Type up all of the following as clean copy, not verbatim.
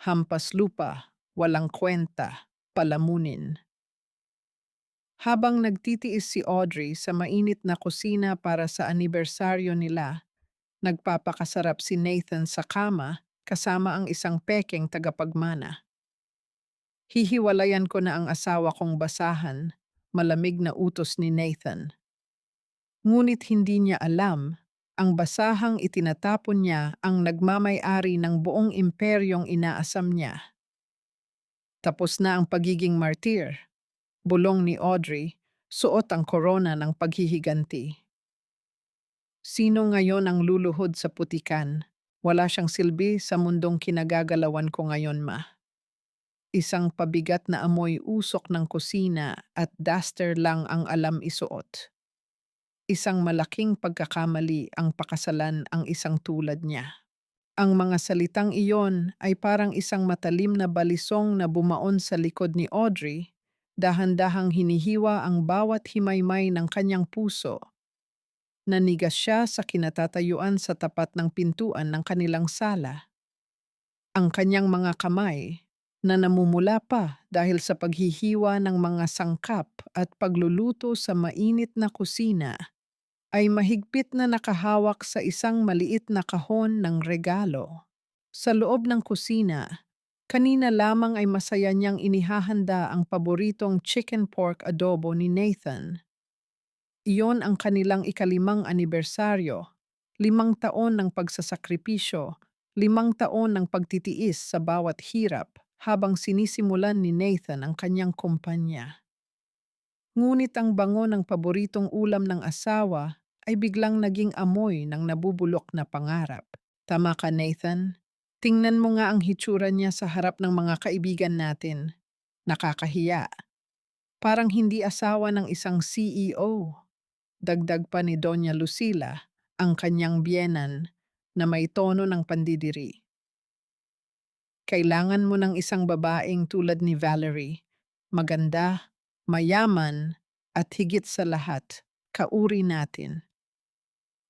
hampas lupa, walang kwenta, palamunin. Habang nagtitiis si Audrey sa mainit na kusina para sa anibersaryo nila, nagpapakasarap si Nathan sa kama kasama ang isang pekeng tagapagmana. Hihiwalayan ko na ang asawa kong basahan, malamig na utos ni Nathan. Ngunit hindi niya alam, ang basahang itinatapon niya ang nagmamay-ari ng buong imperyong inaasam niya. Tapos na ang pagiging martir, bulong ni Audrey, suot ang korona ng paghihiganti. Sino ngayon ang luluhod sa putikan? Wala siyang silbi sa mundong kinagagalawan ko ngayon, ma. Isang pabigat na amoy usok ng kusina at duster lang ang alam isuot. Isang malaking pagkakamali ang pakasalan ang isang tulad niya. Ang mga salitang iyon ay parang isang matalim na balisong na bumaon sa likod ni Audrey, dahan-dahang hinihiwa ang bawat himaymay ng kanyang puso. Nanigas siya sa kinatatayuan sa tapat ng pintuan ng kanilang sala. Ang kanyang mga kamay, na namumula pa dahil sa paghihiwa ng mga sangkap at pagluluto sa mainit na kusina, ay mahigpit na nakahawak sa isang maliit na kahon ng regalo. Sa loob ng kusina, kanina lamang ay masaya niyang inihahanda ang paboritong chicken pork adobo ni Nathan. Iyon ang kanilang ikalimang anibersaryo, 5 taon ng pagsasakripisyo, 5 taon ng pagtitiis sa bawat hirap habang sinisimulan ni Nathan ang kanyang kumpanya. Ngunit ang bango ng paboritong ulam ng asawa ay biglang naging amoy ng nabubulok na pangarap. Tama ka, Nathan. Tingnan mo nga ang hitsura niya sa harap ng mga kaibigan natin. Nakakahiya. Parang hindi asawa ng isang CEO. Dagdag pa ni Doña Lucila, ang kanyang biyenan, na may tono ng pandidiri. Kailangan mo ng isang babaeng tulad ni Valerie. Maganda, mayaman, at higit sa lahat, kauri natin.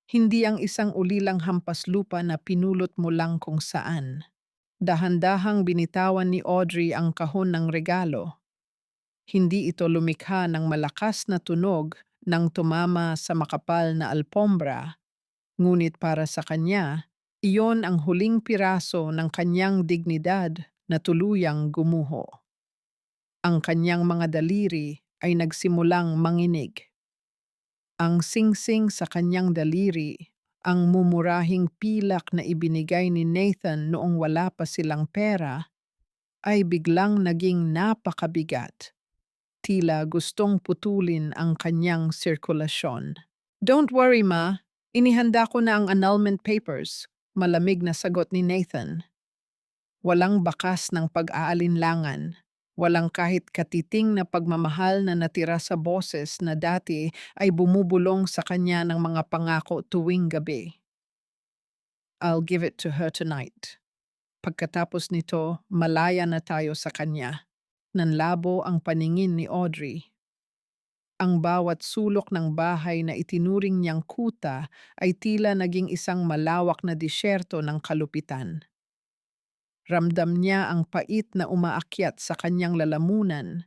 Hindi ang isang ulilang hampas lupa na pinulot mo lang kung saan. Dahan-dahang binitawan ni Audrey ang kahon ng regalo. Hindi ito lumikha ng malakas na tunog nang tumama sa makapal na alpombra, ngunit para sa kanya, iyon ang huling piraso ng kanyang dignidad na tuluyang gumuho. Ang kanyang mga daliri ay nagsimulang manginig. Ang singsing sa kanyang daliri, ang mumurahing pilak na ibinigay ni Nathan noong wala pa silang pera, ay biglang naging napakabigat. Tila gustong putulin ang kanyang sirkulasyon. "Don't worry, ma. Inihanda ko na ang annulment papers," malamig na sagot ni Nathan. Walang bakas ng pag-aalinlangan. Walang kahit katiting na pagmamahal na natira sa boses na dati ay bumubulong sa kanya ng mga pangako tuwing gabi. "I'll give it to her tonight." Pagkatapos nito, malaya na tayo sa kanya. Nanlabo ang paningin ni Audrey. Ang bawat sulok ng bahay na itinuring niyang kuta ay tila naging isang malawak na disyerto ng kalupitan. Ramdam niya ang pait na umaakyat sa kanyang lalamunan.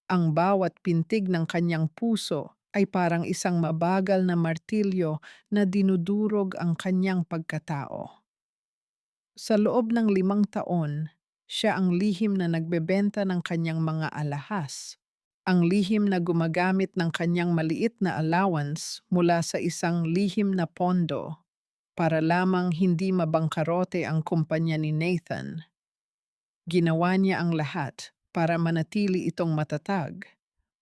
Ang bawat pintig ng kanyang puso ay parang isang mabagal na martilyo na dinudurog ang kanyang pagkatao. Sa loob ng 5 taon, siya ang lihim na nagbebenta ng kanyang mga alahas. Ang lihim na gumagamit ng kanyang maliit na allowance mula sa isang lihim na pondo para lamang hindi mabangkarote ang kumpanya ni Nathan. Ginawa niya ang lahat para manatili itong matatag,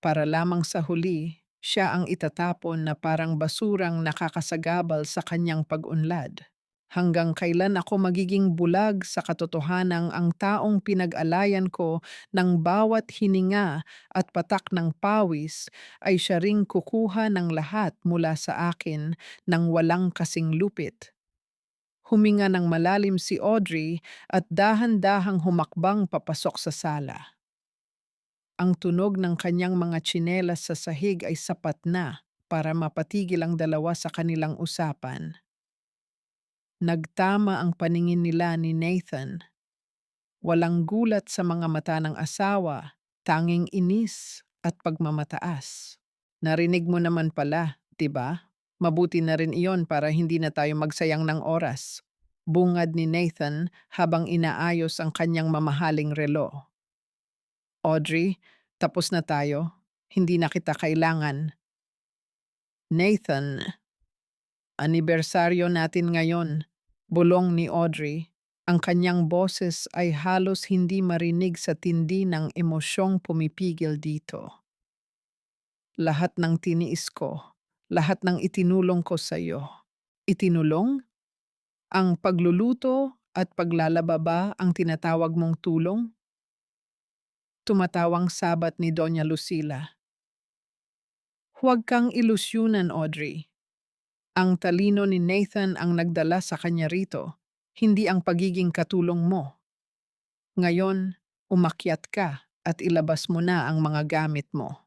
para lamang sa huli siya ang itatapon na parang basurang nakakasagabal sa kanyang pag-unlad. Hanggang kailan ako magiging bulag sa katotohanang ang taong pinag-alayan ko ng bawat hininga at patak ng pawis ay siya ring kukuha ng lahat mula sa akin ng walang kasing lupit. Huminga ng malalim si Audrey at dahan-dahang humakbang papasok sa sala. Ang tunog ng kanyang mga tsinelas sa sahig ay sapat na para mapatigil ang dalawa sa kanilang usapan. Nagtama ang paningin nila ni Nathan. Walang gulat sa mga mata ng asawa, tanging inis at pagmamataas. Narinig mo naman pala, 'di ba? Mabuti na rin iyon para hindi na tayo magsayang ng oras. Bungad ni Nathan habang inaayos ang kanyang mamahaling relo. Audrey, tapos na tayo. Hindi na kita kailangan. Nathan, anibersaryo natin ngayon. Bulong ni Audrey. Ang kanyang boses ay halos hindi marinig sa tindi ng emosyong pumipigil dito. Lahat ng tiniis ko, lahat ng itinulong ko sa iyo. Itinulong? Ang pagluluto at paglalaba ba ang tinatawag mong tulong? Tumatawang sabat ni Doña Lucila. Huwag kang ilusyunan, Audrey. Ang talino ni Nathan ang nagdala sa kanya rito, hindi ang pagiging katulong mo. Ngayon, umakyat ka at ilabas mo na ang mga gamit mo.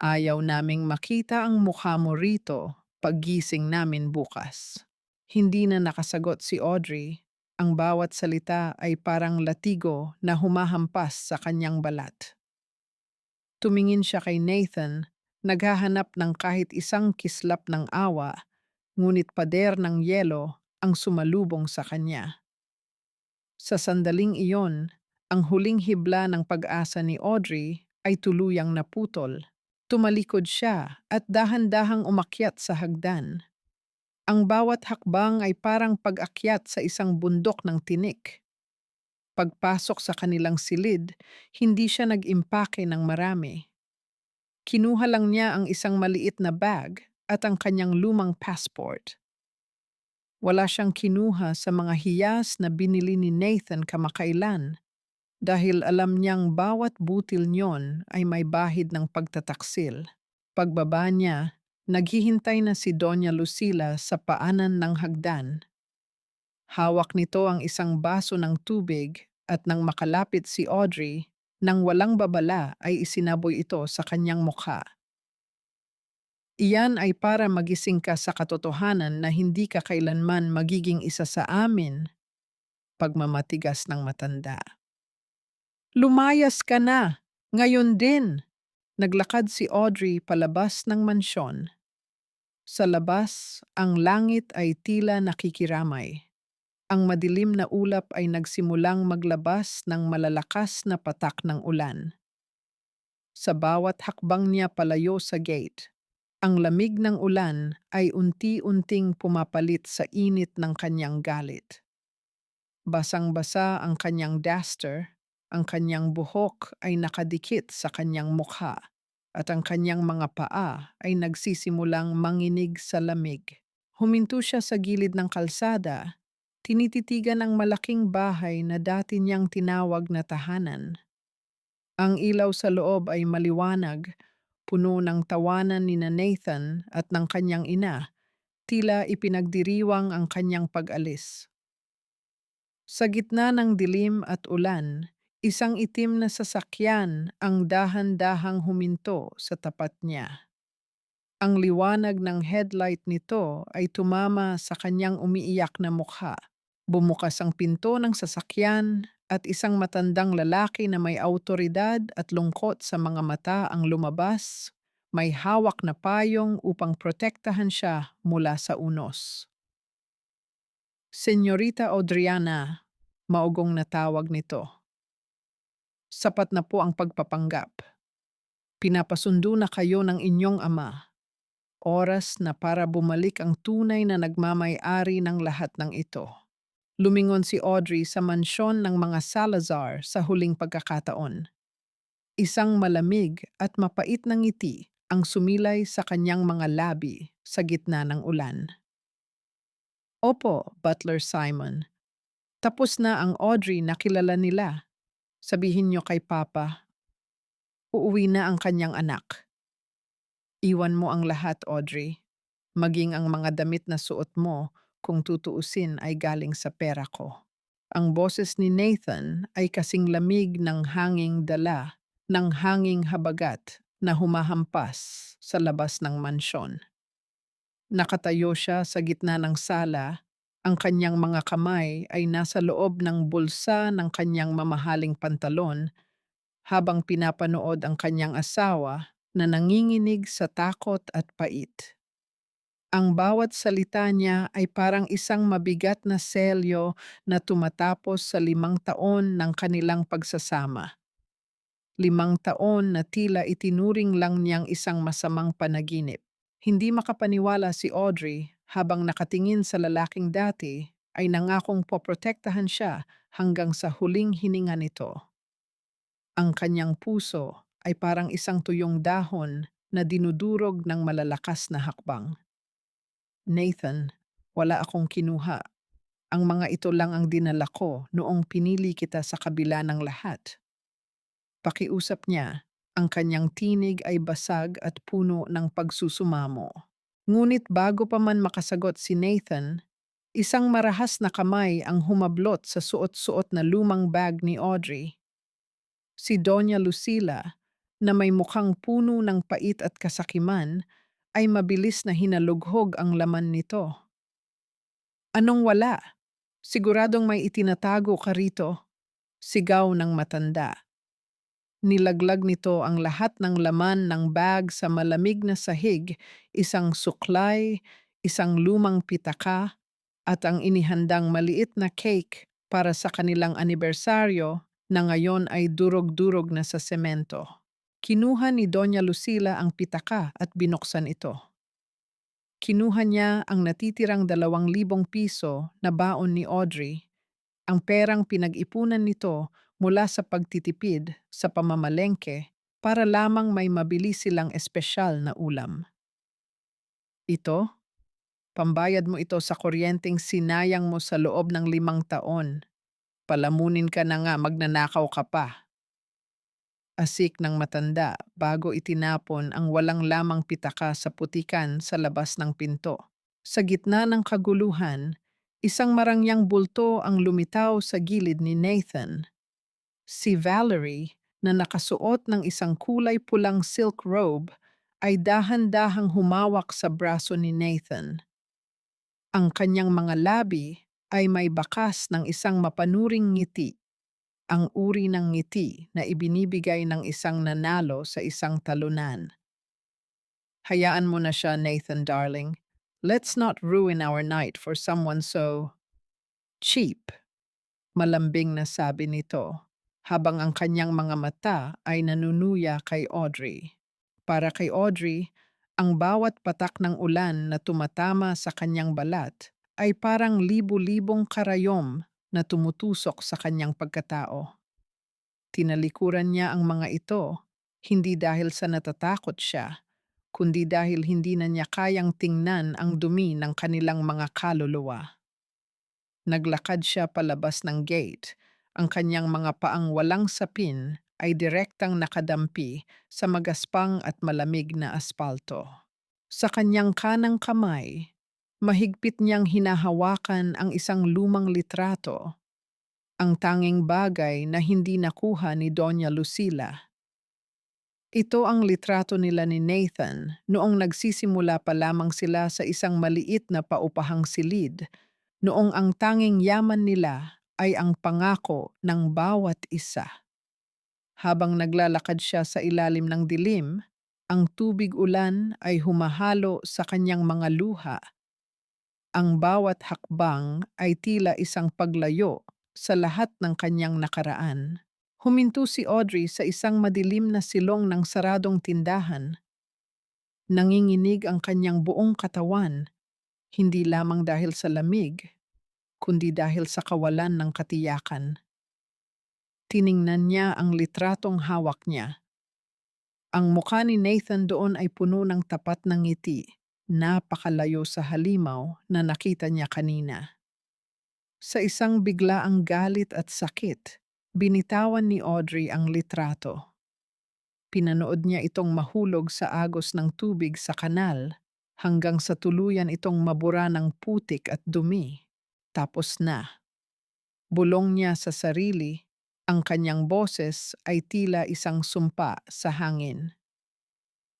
Ayaw naming makita ang mukha mo rito paggising namin bukas. Hindi na nakasagot si Audrey. Ang bawat salita ay parang latigo na humahampas sa kanyang balat. Tumingin siya kay Nathan, naghahanap ng kahit isang kislap ng awa, ngunit pader ng yelo ang sumalubong sa kanya. Sa sandaling iyon, ang huling hibla ng pag-asa ni Audrey ay tuluyang naputol. Tumalikod siya at dahan-dahang umakyat sa hagdan. Ang bawat hakbang ay parang pag-akyat sa isang bundok ng tinik. Pagpasok sa kanilang silid, hindi siya nag-impake ng marami. Kinuha lang niya ang isang maliit na bag at ang kanyang lumang passport. Wala siyang kinuha sa mga hiyas na binili ni Nathan kamakailan dahil alam niyang bawat butil niyon ay may bahid ng pagtataksil. Pagbaba niya, naghihintay na si Doña Lucila sa paanan ng hagdan. Hawak nito ang isang baso ng tubig at nang makalapit si Audrey, nang walang babala ay isinaboy ito sa kanyang mukha. Iyan ay para magising ka sa katotohanan na hindi ka kailanman magiging isa sa amin, pagmamatigas ng matanda. Lumayas ka na! Ngayon din! Naglakad si Audrey palabas ng mansyon. Sa labas, ang langit ay tila nakikiramay. Ang madilim na ulap ay nagsimulang maglabas ng malalakas na patak ng ulan. Sa bawat hakbang niya palayo sa gate, ang lamig ng ulan ay unti-unting pumapalit sa init ng kanyang galit. Basang-basa ang kanyang duster, ang kanyang buhok ay nakadikit sa kanyang mukha, at ang kanyang mga paa ay nagsisimulang manginig sa lamig. Huminto siya sa gilid ng kalsada, tinititigan ang malaking bahay na dati niyang tinawag na tahanan. Ang ilaw sa loob ay maliwanag, puno ng tawanan ni Nathan at ng kanyang ina, tila ipinagdiriwang ang kanyang pag-alis. Sa gitna ng dilim at ulan, isang itim na sasakyan ang dahan-dahang huminto sa tapat niya. Ang liwanag ng headlight nito ay tumama sa kanyang umiiyak na mukha. Bumukas ang pinto ng sasakyan at isang matandang lalaki na may awtoridad at lungkot sa mga mata ang lumabas. May hawak na payong upang protektahan siya mula sa unos. Senyorita Audriana, maugong na tawag nito. Sapat na po ang pagpapanggap. Pinapasundo na kayo ng inyong ama. Oras na para bumalik ang tunay na nagmamay-ari ng lahat ng ito. Lumingon si Audrey sa mansyon ng mga Salazar sa huling pagkakataon. Isang malamig at mapait na ngiti ang sumilay sa kanyang mga labi sa gitna ng ulan. Opo, Butler Simon. Tapos na ang Audrey na kilala nila. Sabihin niyo kay Papa, uuwi na ang kanyang anak. Iwan mo ang lahat, Audrey. Maging ang mga damit na suot mo, kung tutuusin ay galing sa pera ko. Ang boses ni Nathan ay kasing lamig ng hanging dala, ng hanging habagat na humahampas sa labas ng mansyon. Nakatayo siya sa gitna ng sala, Ang kanyang mga kamay ay nasa loob ng bulsa ng kanyang mamahaling pantalon habang pinapanood ang kanyang asawa na nanginginig sa takot at pait. Ang bawat salita niya ay parang isang mabigat na selyo na tumatapos sa 5 taon ng kanilang pagsasama. 5 taon na tila itinuring lang niyang isang masamang panaginip. Hindi makapaniwala si Audrey habang nakatingin sa lalaking dati ay nangakong poprotektahan siya hanggang sa huling hininga nito. Ang kanyang puso ay parang isang tuyong dahon na dinudurog ng malalakas na hakbang. Nathan, wala akong kinuha. Ang mga ito lang ang dinala ko noong pinili kita sa kabila ng lahat. Pakiusap niya, ang kanyang tinig ay basag at puno ng pagsusumamo. Ngunit bago pa man makasagot si Nathan, isang marahas na kamay ang humablot sa suot-suot na lumang bag ni Audrey. Si Doña Lucila, na may mukhang puno ng pait at kasakiman, ay mabilis na hinalughog ang laman nito. Anong wala? Siguradong may itinatago ka rito, sigaw ng matanda. Nilaglag nito ang lahat ng laman ng bag sa malamig na sahig, isang suklay, isang lumang pitaka, at ang inihandang maliit na cake para sa kanilang anibersaryo na ngayon ay durog-durog na sa semento. Kinuha ni Doña Lucila ang pitaka at binuksan ito. Kinuha niya ang natitirang 2,000 piso na baon ni Audrey, ang perang pinag-ipunan nito mula sa pagtitipid sa pamamalengke para lamang may mabili silang espesyal na ulam. Ito, pambayad mo ito sa kuryenteng sinayang mo sa loob ng 5 taon. Palamunin ka na nga, magnanakaw ka pa. Asik ng matanda bago itinapon ang walang lamang pitaka sa putikan sa labas ng pinto. Sa gitna ng kaguluhan, isang marangyang bulto ang lumitaw sa gilid ni Nathan. Si Valerie, na nakasuot ng isang kulay pulang silk robe, ay dahan-dahang humawak sa braso ni Nathan. Ang kanyang mga labi ay may bakas ng isang mapanuring ngiti, ang uri ng ngiti na ibinibigay ng isang nanalo sa isang talunan. Hayaan mo na siya, Nathan darling. Let's not ruin our night for someone so cheap, malambing na sabi nito, habang ang kanyang mga mata ay nanunuya kay Audrey. Para kay Audrey, ang bawat patak ng ulan na tumatama sa kanyang balat ay parang libu-libong karayom na tumutusok sa kanyang pagkatao. Tinalikuran niya ang mga ito, hindi dahil sa natatakot siya, kundi dahil hindi na niya kayang tingnan ang dumi ng kanilang mga kaluluwa. Naglakad siya palabas ng gate. Ang kanyang mga paang walang sapin ay direktang nakadampi sa magaspang at malamig na aspalto. Sa kanyang kanang kamay, mahigpit niyang hinahawakan ang isang lumang litrato, ang tanging bagay na hindi nakuha ni Doña Lucila. Ito ang litrato nila ni Nathan noong nagsisimula pa lamang sila sa isang maliit na paupahang silid, noong ang tanging yaman nila ay ang pangako ng bawat isa. Habang naglalakad siya sa ilalim ng dilim, ang tubig ulan ay humahalo sa kanyang mga luha. Ang bawat hakbang ay tila isang paglayo sa lahat ng kanyang nakaraan. Huminto si Audrey sa isang madilim na silong ng saradong tindahan. Nanginginig ang kanyang buong katawan, hindi lamang dahil sa lamig, kundi dahil sa kawalan ng katiyakan. Tiningnan niya ang litratong hawak niya. Ang mukha ni Nathan doon ay puno ng tapat ng ngiti, napakalayo sa halimaw na nakita niya kanina. Sa isang biglaang galit at sakit, binitawan ni Audrey ang litrato. Pinanood niya itong mahulog sa agos ng tubig sa kanal hanggang sa tuluyan itong mabura ng putik at dumi. Tapos na. Bulong niya sa sarili, ang kanyang boses ay tila isang sumpa sa hangin.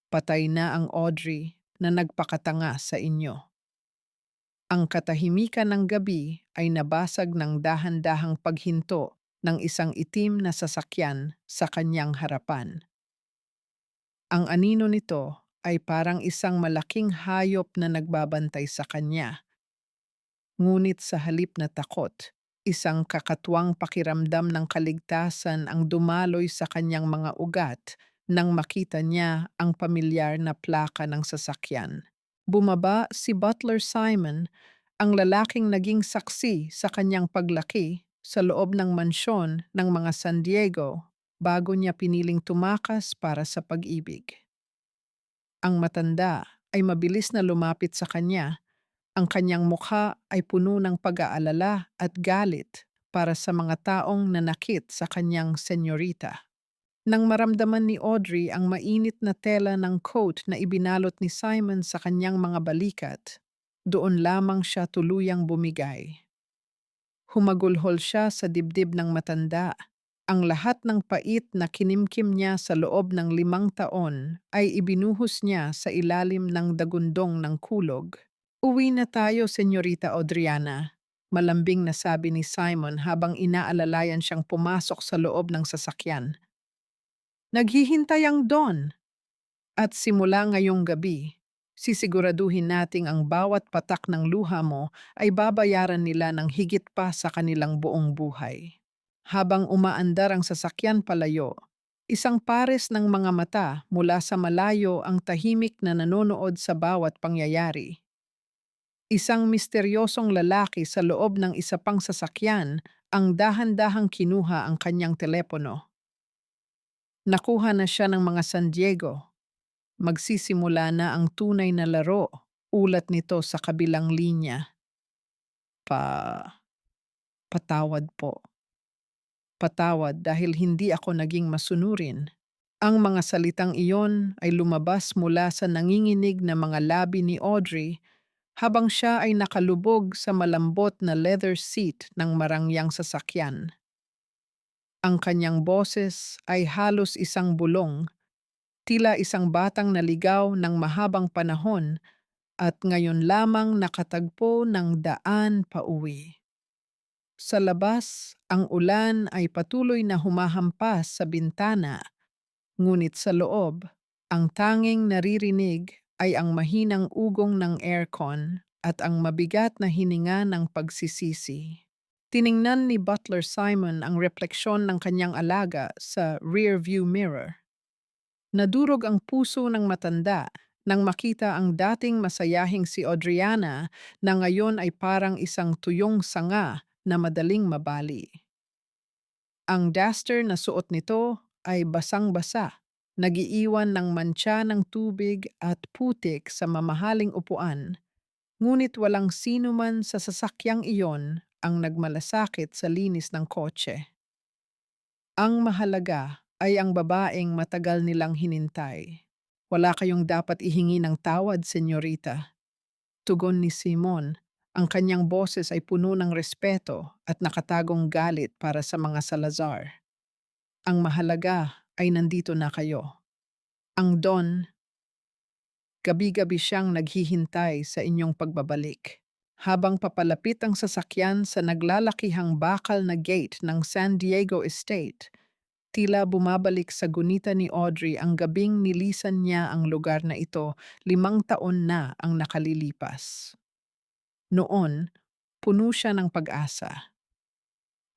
Patay na ang Audrey na nagpakatanga sa inyo. Ang katahimikan ng gabi ay nabasag ng dahan-dahang paghinto ng isang itim na sasakyan sa kanyang harapan. Ang anino nito ay parang isang malaking hayop na nagbabantay sa kanya. Ngunit sa halip na takot, isang kakatuwang pakiramdam ng kaligtasan ang dumaloy sa kanyang mga ugat nang makita niya ang pamilyar na plaka ng sasakyan. Bumaba si Butler Simon, ang lalaking naging saksi sa kanyang paglaki sa loob ng mansyon ng mga San Diego bago niya piniling tumakas para sa pag-ibig. Ang matanda ay mabilis na lumapit sa kanya. Ang kanyang mukha ay puno ng pag-aalala at galit para sa mga taong nanakit sa kanyang senyorita. Nang maramdaman ni Audrey ang mainit na tela ng coat na ibinalot ni Simon sa kanyang mga balikat, doon lamang siya tuluyang bumigay. Humagulhol siya sa dibdib ng matanda. Ang lahat ng pait na kinimkim niya sa loob ng 5 taon ay ibinuhos niya sa ilalim ng dagundong ng kulog. "Uwi na tayo, Senyorita Audriana," malambing na sabi ni Simon habang inaalalayan siyang pumasok sa loob ng sasakyan. "Naghihintay ang Don, at simula ngayong gabi, sisiguraduhin nating ang bawat patak ng luha mo ay babayaran nila ng higit pa sa kanilang buong buhay." Habang umaandar ang sasakyan palayo, isang pares ng mga mata mula sa malayo ang tahimik na nanonood sa bawat pangyayari. Isang misteryosong lalaki sa loob ng isa pang sasakyan ang dahan-dahang kinuha ang kanyang telepono. Nakuha na siya ng mga San Diego. Magsisimula na ang tunay na laro, ulat nito sa kabilang linya. Pa, patawad po. Patawad dahil hindi ako naging masunurin. Ang mga salitang iyon ay lumabas mula sa nanginginig na mga labi ni Audrey habang siya ay nakalubog sa malambot na leather seat ng marangyang sasakyan. Ang kanyang boses ay halos isang bulong, tila isang batang naligaw ng mahabang panahon at ngayon lamang nakatagpo ng daan pauwi. Sa labas, ang ulan ay patuloy na humahampas sa bintana, ngunit sa loob, ang tanging naririnig ay ang mahinang ugong ng aircon at ang mabigat na hininga ng pagsisisi. Tiningnan ni Butler Simon ang refleksyon ng kanyang alaga sa rearview mirror. Nadurog ang puso ng matanda nang makita ang dating masayahing si Audriana na ngayon ay parang isang tuyong sanga na madaling mabali. Ang duster na suot nito ay basang-basa, nagiiwan ng mantsa ng tubig at putik sa mamahaling upuan, ngunit walang sino man sa sasakyang iyon ang nagmalasakit sa linis ng kotse. Ang mahalaga ay ang babaeng matagal nilang hinintay. "Wala kayong dapat ihingi ng tawad, senyorita," tugon ni Simon. Ang kanyang boses ay puno ng respeto at nakatagong galit para sa mga Salazar. "Ang mahalaga ay nandito na kayo. Ang Don, gabi-gabi siyang naghihintay sa inyong pagbabalik." Habang papalapit ang sasakyan sa naglalakihang bakal na gate ng San Diego Estate, tila bumabalik sa gunita ni Audrey ang gabing nilisan niya ang lugar na ito 5 taon na ang nakalilipas. Noon, puno siya ng pag-asa.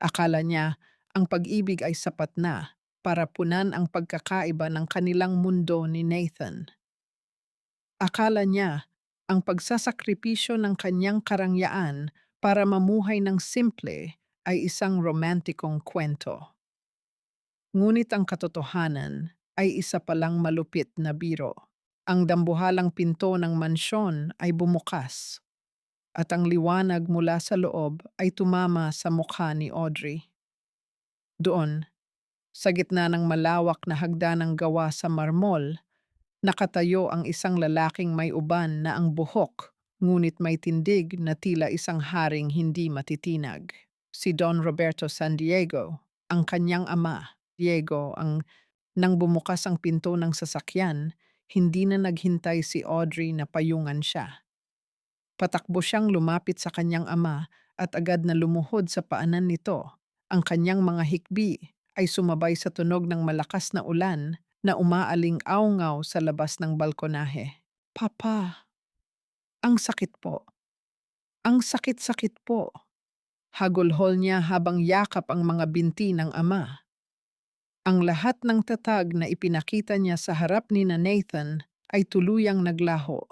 Akala niya ang pag-ibig ay sapat na para punan ang pagkakaiba ng kanilang mundo ni Nathan. Akala niya ang pagsasakripisyo ng kanyang karangyaan para mamuhay ng simple ay isang romantikong kwento. Ngunit ang katotohanan ay isa palang malupit na biro. Ang dambuhalang pinto ng mansyon ay bumukas at ang liwanag mula sa loob ay tumama sa mukha ni Audrey. Doon, sa gitna ng malawak na hagdanang gawa sa marmol, nakatayo ang isang lalaking may uban na ang buhok, ngunit may tindig na tila isang haring hindi matitinag. Si Don Roberto San Diego, ang kanyang ama. Diego, nang bumukas ang pinto ng sasakyan, hindi na naghintay si Audrey na payungan siya. Patakbo siyang lumapit sa kanyang ama at agad na lumuhod sa paanan nito. Ang kanyang mga hikbi ay sumabay sa tunog ng malakas na ulan na umaaling-awngaw sa labas ng balkonahe. Papa, ang sakit po. Ang sakit-sakit po. Hagulhol niya habang yakap ang mga binti ng ama. Ang lahat ng tatag na ipinakita niya sa harap ni na Nathan ay tuluyang naglaho.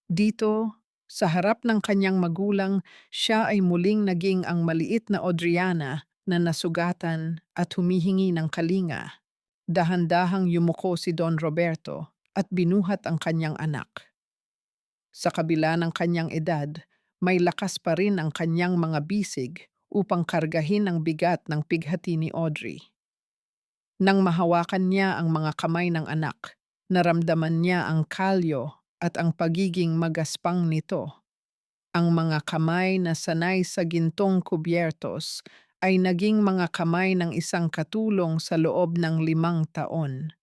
Dito, sa harap ng kanyang magulang, siya ay muling naging ang maliit na Audriana na nasugatan at humihingi ng kalinga. Dahan-dahang yumuko si Don Roberto at binuhat ang kanyang anak. Sa kabila ng kanyang edad, may lakas pa rin ang kanyang mga bisig upang kargahin ang bigat ng pighati ni Audrey. Nang mahawakan niya ang mga kamay ng anak, naramdaman niya ang kalyo at ang pagiging magaspang nito. Ang mga kamay na sanay sa gintong kubyertos ay naging mga kamay ng isang katulong sa loob ng 5 taon.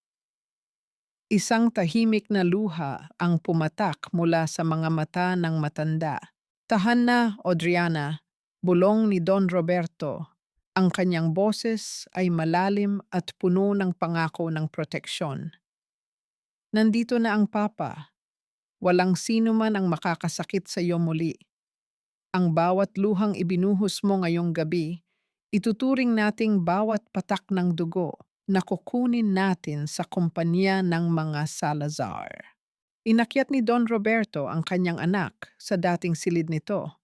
Isang tahimik na luha ang pumatak mula sa mga mata ng matanda. Tahan na, Audriana, bulong ni Don Roberto. Ang kanyang boses ay malalim at puno ng pangako ng proteksyon. Nandito na ang papa. Walang sino man ang makakasakit sa iyo muli. Ang bawat luhang ibinuhos mo ngayong gabi, ituturing nating bawat patak ng dugo na kukunin natin sa kumpanya ng mga Salazar. Inakyat ni Don Roberto ang kanyang anak sa dating silid nito.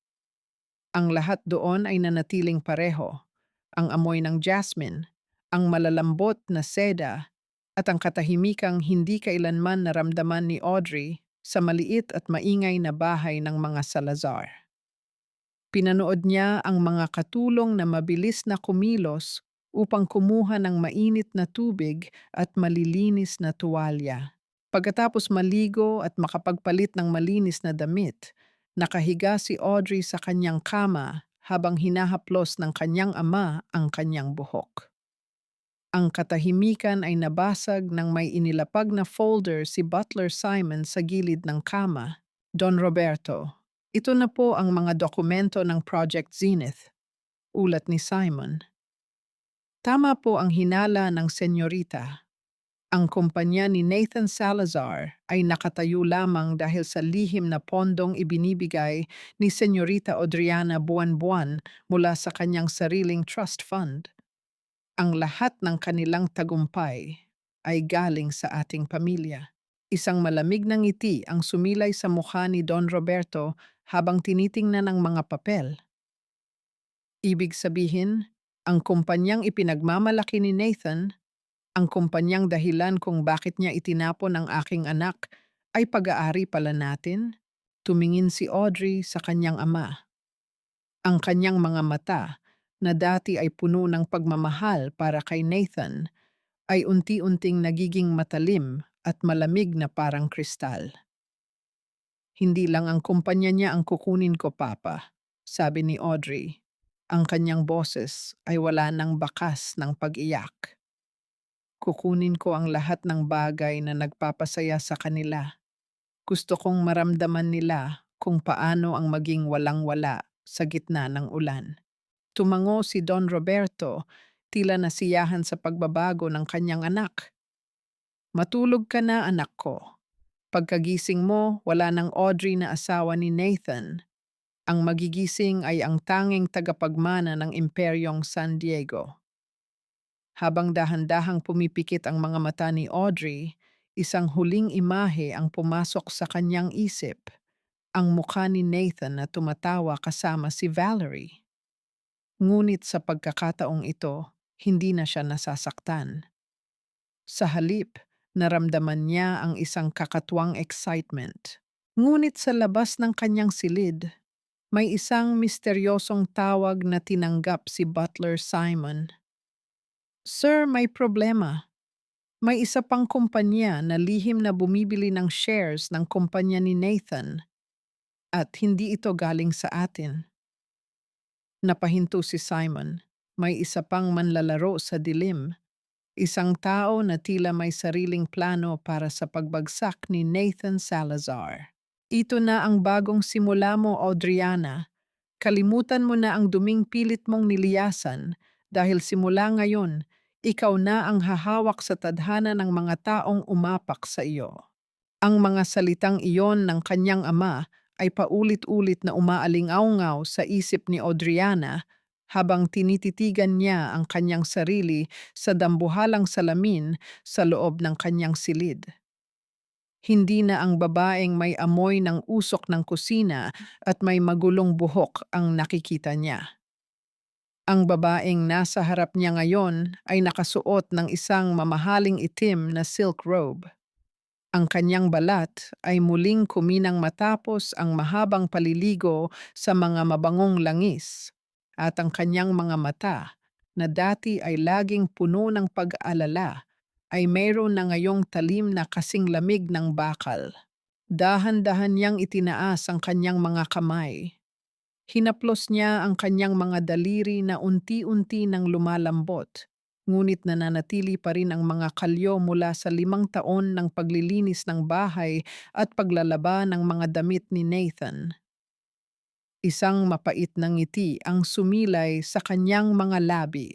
Ang lahat doon ay nanatiling pareho. Ang amoy ng jasmine, ang malalambot na seda, at ang katahimikang hindi kailanman naramdaman ni Audrey sa maliit at maingay na bahay ng mga Salazar. Pinanood niya ang mga katulong na mabilis na kumilos upang kumuha ng mainit na tubig at malilinis na tuwalya. Pagkatapos maligo at makapagpalit ng malinis na damit, nakahiga si Audrey sa kanyang kama habang hinahaplos ng kanyang ama ang kanyang buhok. Ang katahimikan ay nabasag nang may inilapag na folder si Butler Simon sa gilid ng kama. Don Roberto, ito na po ang mga dokumento ng Project Zenith, ulat ni Simon. Tama po ang hinala ng senyorita. Ang kumpanya ni Nathan Salazar ay nakatayo lamang dahil sa lihim na pondong ibinibigay ni Senyorita Audriana buwan-buwan mula sa kanyang sariling trust fund. Ang lahat ng kanilang tagumpay ay galing sa ating pamilya. Isang malamig na ngiti ang sumilay sa mukha ni Don Roberto habang tinitingnan ang mga papel. Ibig sabihin, ang kumpanyang ipinagmamalaki ni Nathan, ang kumpanyang dahilan kung bakit niya itinapon ang aking anak, ay pag-aari pala natin? Tumingin si Audrey sa kanyang ama. Ang kanyang mga mata, na dati ay puno ng pagmamahal para kay Nathan, ay unti-unting nagiging matalim at malamig na parang kristal. Hindi lang ang kumpanya niya ang kukunin ko, Papa, sabi ni Audrey. Ang kanyang boses ay wala ng bakas ng pag-iyak. Kukunin ko ang lahat ng bagay na nagpapasaya sa kanila. Gusto kong maramdaman nila kung paano ang maging walang-wala sa gitna ng ulan. Tumango si Don Roberto, tila nasiyahan sa pagbabago ng kanyang anak. Matulog ka na, anak ko. Pagkagising mo, wala ng Audrey na asawa ni Nathan. Ang magigising ay ang tanging tagapagmana ng Imperyong San Diego. Habang dahan-dahang pumipikit ang mga mata ni Audrey, isang huling imahe ang pumasok sa kanyang isip. Ang mukha ni Nathan na tumatawa kasama si Valerie. Ngunit sa pagkakataong ito, hindi na siya nasasaktan. Sa halip, naramdaman niya ang isang kakatuwang excitement. Ngunit sa labas ng kanyang silid, may isang misteryosong tawag na tinanggap si Butler Simon. Sir, may problema. May isa pang kumpanya na lihim na bumibili ng shares ng kumpanya ni Nathan at hindi ito galing sa atin. Napahinto si Simon. May isa pang manlalaro sa dilim. Isang tao na tila may sariling plano para sa pagbagsak ni Nathan Salazar. Ito na ang bagong simula mo, Audriana. Kalimutan mo na ang duming pilit mong niliyasan dahil simula ngayon, ikaw na ang hahawak sa tadhana ng mga taong umapak sa iyo. Ang mga salitang iyon ng kanyang ama ay paulit-ulit na umaalingaw sa isip ni Audriana habang tinititigan niya ang kanyang sarili sa dambuhalang salamin sa loob ng kanyang silid. Hindi na ang babaeng may amoy ng usok ng kusina at may magulong buhok ang nakikita niya. Ang babaeng nasa harap niya ngayon ay nakasuot ng isang mamahaling itim na silk robe. Ang kanyang balat ay muling kuminang matapos ang mahabang paliligo sa mga mabangong langis, at ang kanyang mga mata, na dati ay laging puno ng pag-aalala, ay mayroon na ngayong talim na kasing lamig ng bakal. Dahan-dahan niyang itinaas ang kanyang mga kamay. Hinaplos niya ang kanyang mga daliri na unti-unti nang lumalambot, ngunit nananatili pa rin ang mga kalyo mula sa 5 taon ng paglilinis ng bahay at paglalaba ng mga damit ni Nathan. Isang mapait na ngiti ang sumilay sa kanyang mga labi.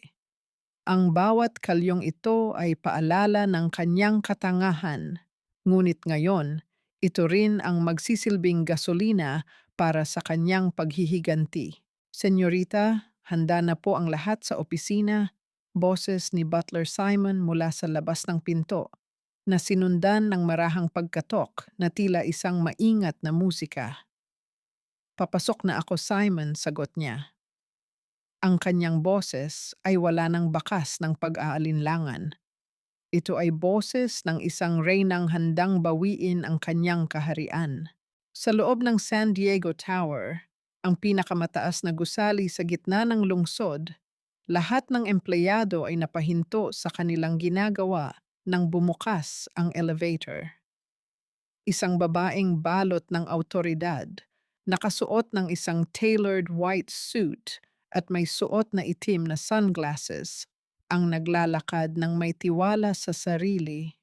Ang bawat kalyong ito ay paalala ng kanyang katangahan, ngunit ngayon, ito rin ang magsisilbing gasolina para sa kanyang paghihiganti. Senyorita, handa na po ang lahat sa opisina, boses ni Butler Simon mula sa labas ng pinto, na sinundan ng marahang pagkatok na tila isang maingat na musika. Papasok na ako, Simon, sagot niya. Ang kanyang boses ay wala ng bakas ng pag-aalinlangan. Ito ay boses ng isang reynang handang bawiin ang kanyang kaharian. Sa loob ng San Diego Tower, ang pinakamataas na gusali sa gitna ng lungsod, lahat ng empleyado ay napahinto sa kanilang ginagawa nang bumukas ang elevator. Isang babaeng balot ng awtoridad, nakasuot ng isang tailored white suit at may suot na itim na sunglasses, ang naglalakad ng may tiwala sa sarili.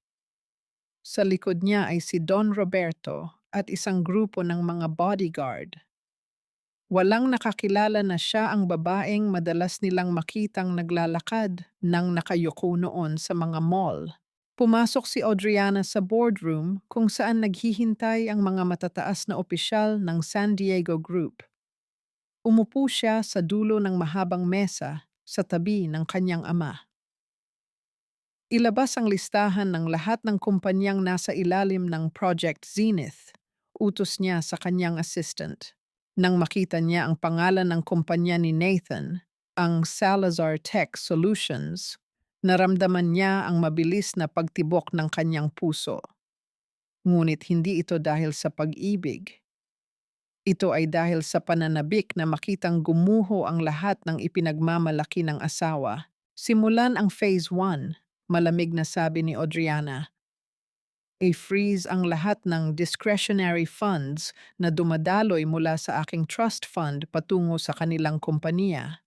Sa likod niya ay si Don Roberto at isang grupo ng mga bodyguard. Walang nakakilala na siya ang babaeng madalas nilang makitang naglalakad nang nakayuko noon sa mga mall. Pumasok si Audriana sa boardroom kung saan naghihintay ang mga matataas na opisyal ng San Diego Group. Umupo siya sa dulo ng mahabang mesa sa tabi ng kanyang ama. Ilabas ang listahan ng lahat ng kumpanyang nasa ilalim ng Project Zenith. Utos niya sa kanyang assistant. Nang makita niya ang pangalan ng kumpanya ni Nathan, ang Salazar Tech Solutions, naramdaman niya ang mabilis na pagtibok ng kanyang puso. Ngunit hindi ito dahil sa pag-ibig. Ito ay dahil sa pananabik na makitang gumuho ang lahat ng ipinagmamalaki ng asawa. Simulan ang Phase 1, malamig na sabi ni Audriana. I-freeze ang lahat ng discretionary funds na dumadaloy mula sa aking trust fund patungo sa kanilang kompanya.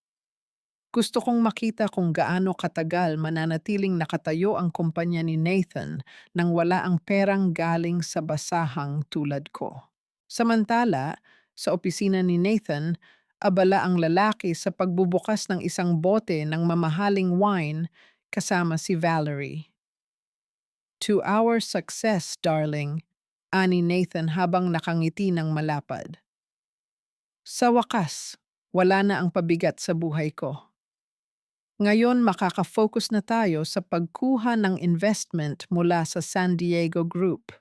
Gusto kong makita kung gaano katagal mananatiling nakatayo ang kumpanya ni Nathan nang wala ang perang galing sa basahang tulad ko. Samantala, sa opisina ni Nathan, abala ang lalaki sa pagbubukas ng isang bote ng mamahaling wine kasama si Valerie. To our success, darling, ani Nathan habang nakangiti ng malapad. Sa wakas, wala na ang pabigat sa buhay ko. Ngayon makaka-focus na tayo sa pagkuha ng investment mula sa San Diego Group.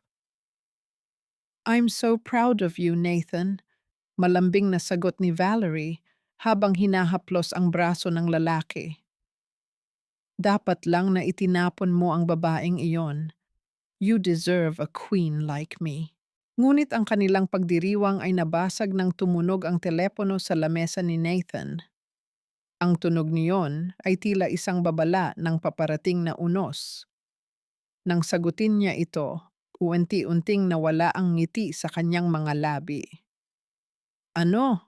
I'm so proud of you, Nathan, malambing na sagot ni Valerie habang hinahaplos ang braso ng lalaki. Dapat lang na itinapon mo ang babaeng iyon. You deserve a queen like me. Ngunit ang kanilang pagdiriwang ay nabasag nang tumunog ang telepono sa lamesa ni Nathan. Ang tunog niyon ay tila isang babala ng paparating na unos. Nang sagutin niya ito, unti-unting nawala ang ngiti sa kanyang mga labi. Ano?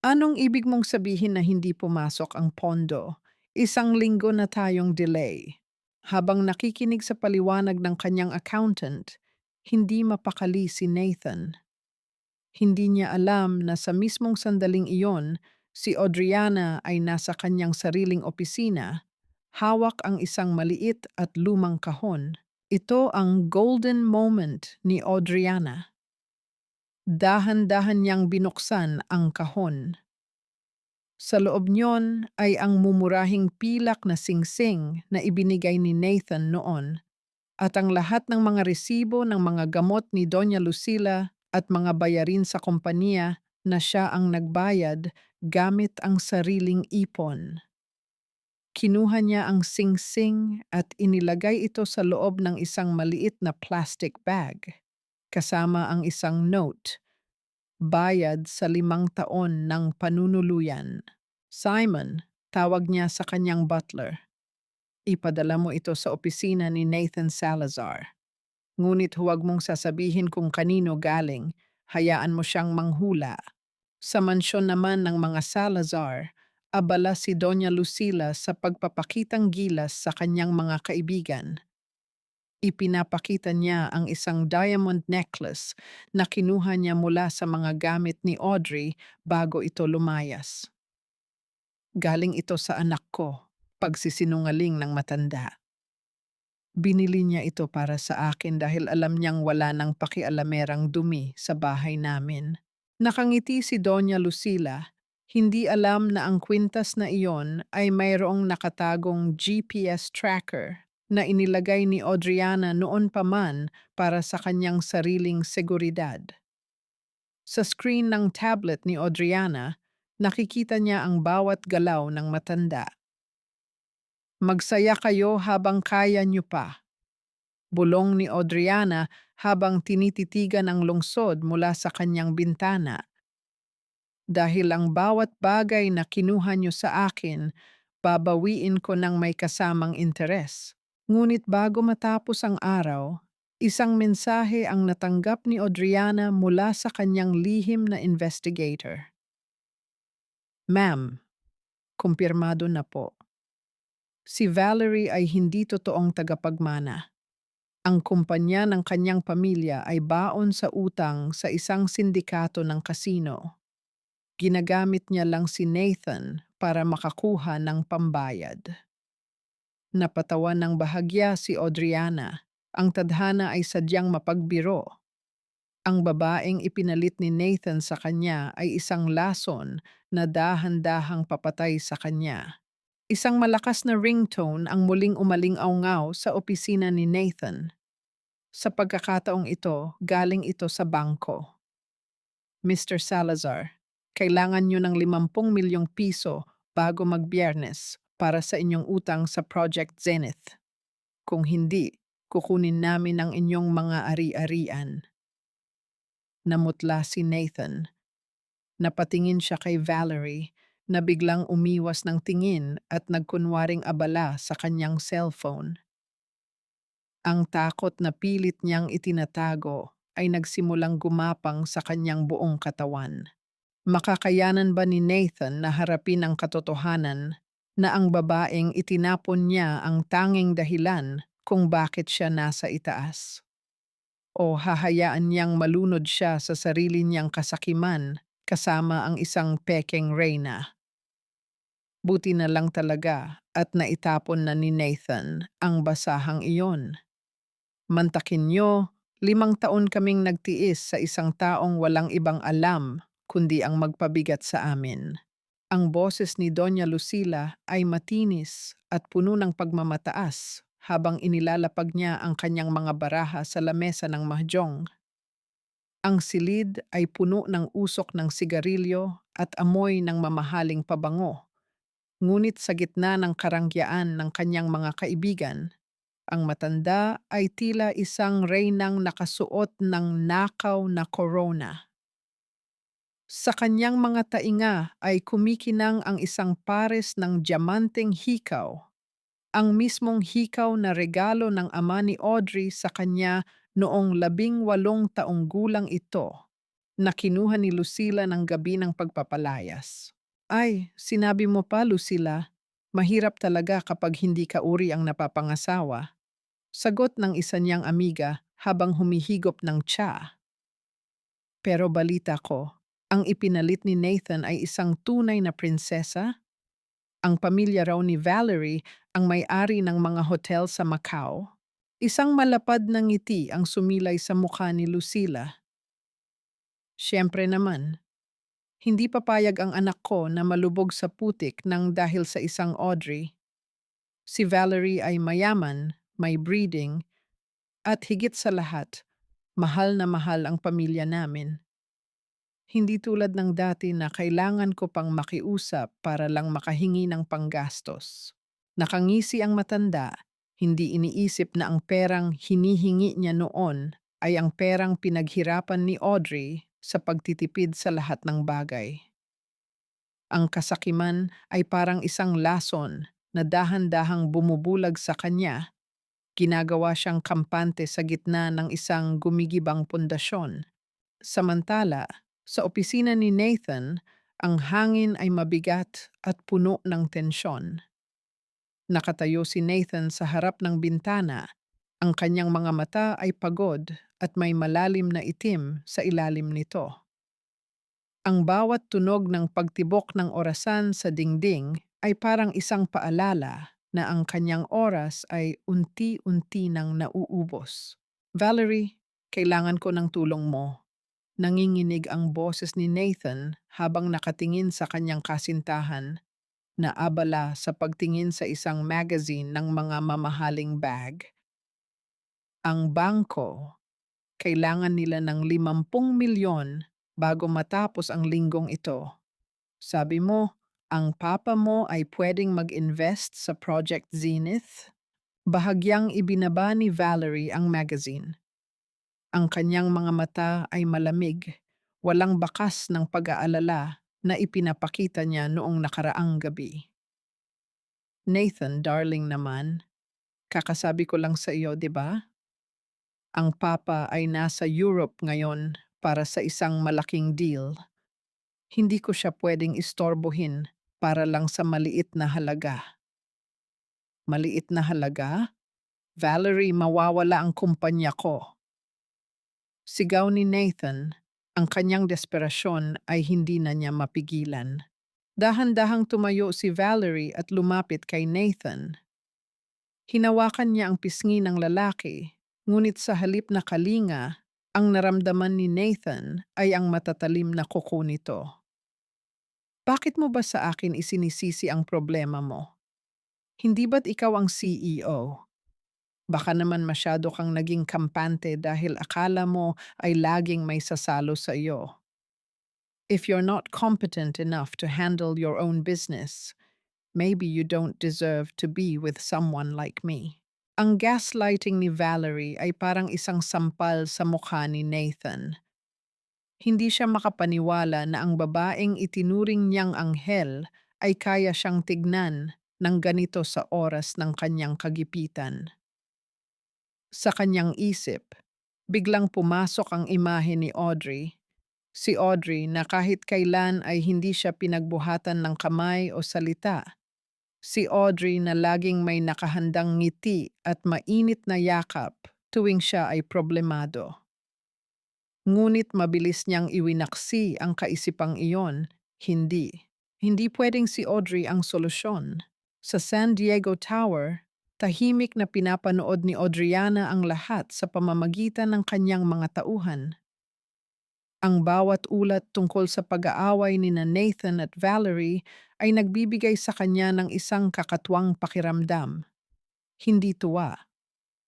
Anong ibig mong sabihin na hindi pumasok ang pondo? 1 linggo na tayong delay. Habang nakikinig sa paliwanag ng kanyang accountant, Hindi mapakali si Nathan. Hindi niya alam na sa mismong sandaling iyon, si Audriana ay nasa kanyang sariling opisina, hawak ang isang maliit at lumang kahon. Ito ang golden moment ni Audriana. Dahan-dahan niyang binuksan ang kahon. Sa loob niyon ay ang mumurahing pilak na singsing na ibinigay ni Nathan noon at ang lahat ng mga resibo ng mga gamot ni Doña Lucila at mga bayarin sa kompanya na siya ang nagbayad gamit ang sariling ipon. Kinuha niya ang singsing at inilagay ito sa loob ng isang maliit na plastic bag, kasama ang isang note, bayad sa 5 taon ng panunuluyan. Simon, tawag niya sa kanyang butler. Ipadala mo ito sa opisina ni Nathan Salazar. Ngunit huwag mong sasabihin kung kanino galing, hayaan mo siyang manghula. Sa mansyon naman ng mga Salazar, abala si Doña Lucila sa pagpapakitang gilas sa kanyang mga kaibigan. Ipinapakita niya ang isang diamond necklace na kinuha niya mula sa mga gamit ni Audrey bago ito lumayas. Galing ito sa anak ko, pagsisinungaling ng matanda. Binili niya ito para sa akin dahil alam niyang wala nang pakialamerang dumi sa bahay namin. Nakangiti si Doña Lucila. Hindi alam na ang kwintas na iyon ay mayroong nakatagong GPS tracker na inilagay ni Audriana noon pa man para sa kanyang sariling seguridad. Sa screen ng tablet ni Audriana, nakikita niya ang bawat galaw ng matanda. Magsaya kayo habang kaya niyo pa. Bulong ni Audriana habang tinititigan ang lungsod mula sa kanyang bintana. Dahil ang bawat bagay na kinuha niyo sa akin, babawiin ko ng may kasamang interes. Ngunit bago matapos ang araw, isang mensahe ang natanggap ni Audriana mula sa kanyang lihim na investigator. Ma'am, kumpirmado na po. Si Valerie ay hindi totoong tagapagmana. Ang kumpanya ng kanyang pamilya ay baon sa utang sa isang sindikato ng kasino. Ginagamit niya lang si Nathan para makakuha ng pambayad. Napatawa ng bahagya si Audriana. Ang tadhana ay sadyang mapagbiro. Ang babaeng ipinalit ni Nathan sa kanya ay isang lason na dahan-dahang papatay sa kanya. Isang malakas na ringtone ang muling umaling-aungaw sa opisina ni Nathan. Sa pagkakataong ito, galing ito sa bangko. Mr. Salazar, kailangan nyo ng 50 milyong piso bago mag-Biyernes para sa inyong utang sa Project Zenith. Kung hindi, kukunin namin ang inyong mga ari-arian. Namutla si Nathan. Napatingin siya kay Valerie na biglang umiwas ng tingin at nagkunwaring abala sa kanyang cellphone. Ang takot na pilit niyang itinatago ay nagsimulang gumapang sa kanyang buong katawan. Makakayanan ba ni Nathan na harapin ang katotohanan na ang babaeng itinapon niya ang tanging dahilan kung bakit siya nasa itaas? O hahayaan niyang malunod siya sa sarili niyang kasakiman kasama ang isang pekeng reyna? Buti na lang talaga at naitapon na ni Nathan ang basahang iyon. Mantakin nyo, 5 taon kaming nagtiis sa isang taong walang ibang alam kundi ang magpabigat sa amin. Ang boses ni Doña Lucila ay matinis at puno ng pagmamataas habang inilalapag niya ang kanyang mga baraha sa lamesa ng mahjong. Ang silid ay puno ng usok ng sigarilyo at amoy ng mamahaling pabango. Ngunit sa gitna ng karangyaan ng kanyang mga kaibigan, ang matanda ay tila isang reynang nakasuot ng nakaw na korona. Sa kanyang mga tainga ay kumikinang ang isang pares ng diamanteng hikaw, ang mismong hikaw na regalo ng ama ni Audrey sa kanya noong 18 taong gulang ito, na kinuha ni Lucila ng gabi ng pagpapalayas. Ay, sinabi mo pa, Lucila, mahirap talaga kapag hindi ka uri ang napapangasawa. Sagot ng isa niyang amiga habang humihigop ng tsa. Pero balita ko, ang ipinalit ni Nathan ay isang tunay na prinsesa. Ang pamilya raw ni Valerie ang may-ari ng mga hotel sa Macau. Isang malapad na ngiti ang sumilay sa mukha ni Lucilla. Siyempre naman, hindi papayag ang anak ko na malubog sa putik nang dahil sa isang Audrey. Si Valerie ay mayaman, may breeding, at higit sa lahat, mahal na mahal ang pamilya namin. Hindi tulad ng dati na kailangan ko pang makiusap para lang makahingi ng panggastos. Nakangisi ang matanda, hindi iniisip na ang perang hinihingi niya noon ay ang perang pinaghirapan ni Audrey sa pagtitipid sa lahat ng bagay. Ang kasakiman ay parang isang lason na dahan-dahang bumubulag sa kanya. Ginagawa siyang kampante sa gitna ng isang gumigibang pundasyon. Samantala, sa opisina ni Nathan, ang hangin ay mabigat at puno ng tensyon. Nakatayo si Nathan sa harap ng bintana. Ang kanyang mga mata ay pagod at may malalim na itim sa ilalim nito. Ang bawat tunog ng pagtibok ng orasan sa dingding ay parang isang paalala na ang kanyang oras ay unti-unti nang nauubos. Valerie, kailangan ko ng tulong mo. Nanginginig ang boses ni Nathan habang nakatingin sa kanyang kasintahan na abala sa pagtingin sa isang magazine ng mga mamahaling bag. Ang bangko, kailangan nila ng 50 milyon bago matapos ang linggong ito. Sabi mo, ang papa mo ay pwedeng mag-invest sa Project Zenith? Bahagyang ibinaba ni Valerie ang magazine. Ang kanyang mga mata ay malamig, walang bakas ng pag-aalala na ipinapakita niya noong nakaraang gabi. Nathan, darling naman, kakasabi ko lang sa iyo, di ba? Ang papa ay nasa Europe ngayon para sa isang malaking deal. Hindi ko siya pwedeng istorbohin para lang sa maliit na halaga. Maliit na halaga? Valerie, mawawala ang kumpanya ko. Sigaw ni Nathan, ang kanyang desperasyon ay hindi na niya mapigilan. Dahan-dahang tumayo si Valerie at lumapit kay Nathan. Hinawakan niya ang pisngi ng lalaki, ngunit sa halip na kalinga, ang naramdaman ni Nathan ay ang matatalim na kuko nito. Bakit mo ba sa akin isinisisi ang problema mo? Hindi ba't ikaw ang CEO? Baka naman masyado kang naging kampante dahil akala mo ay laging may sasalo sa iyo. If you're not competent enough to handle your own business, maybe you don't deserve to be with someone like me. Ang gaslighting ni Valerie ay parang isang sampal sa mukha ni Nathan. Hindi siya makapaniwala na ang babaeng itinuring niyang anghel ay kaya siyang tignan ng ganito sa oras ng kanyang kagipitan. Sa kanyang isip, biglang pumasok ang imahe ni Audrey. Si Audrey na kahit kailan ay hindi siya pinagbuhatan ng kamay o salita. Si Audrey na laging may nakahandang ngiti at mainit na yakap tuwing siya ay problemado. Ngunit mabilis niyang iwinaksi ang kaisipang iyon, hindi. Hindi pwedeng si Audrey ang solusyon. Sa San Diego Tower, tahimik na pinapanood ni Audriana ang lahat sa pamamagitan ng kanyang mga tauhan. Ang bawat ulat tungkol sa pag-aaway ni Nathan at Valerie ay nagbibigay sa kanya ng isang kakatwang pakiramdam. Hindi tuwa,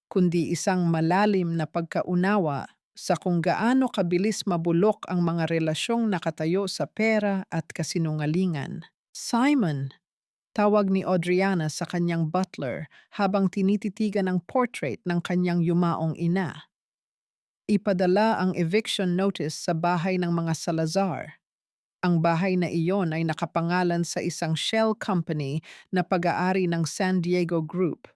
kundi isang malalim na pagkaunawa sa kung gaano kabilis mabulok ang mga relasyong nakatayo sa pera at kasinungalingan. Simon, tawag ni Audriana sa kanyang butler habang tinititigan ang portrait ng kanyang yumaong ina. Ipadala ang eviction notice sa bahay ng mga Salazar. Ang bahay na iyon ay nakapangalan sa isang shell company na pag-aari ng San Diego Group.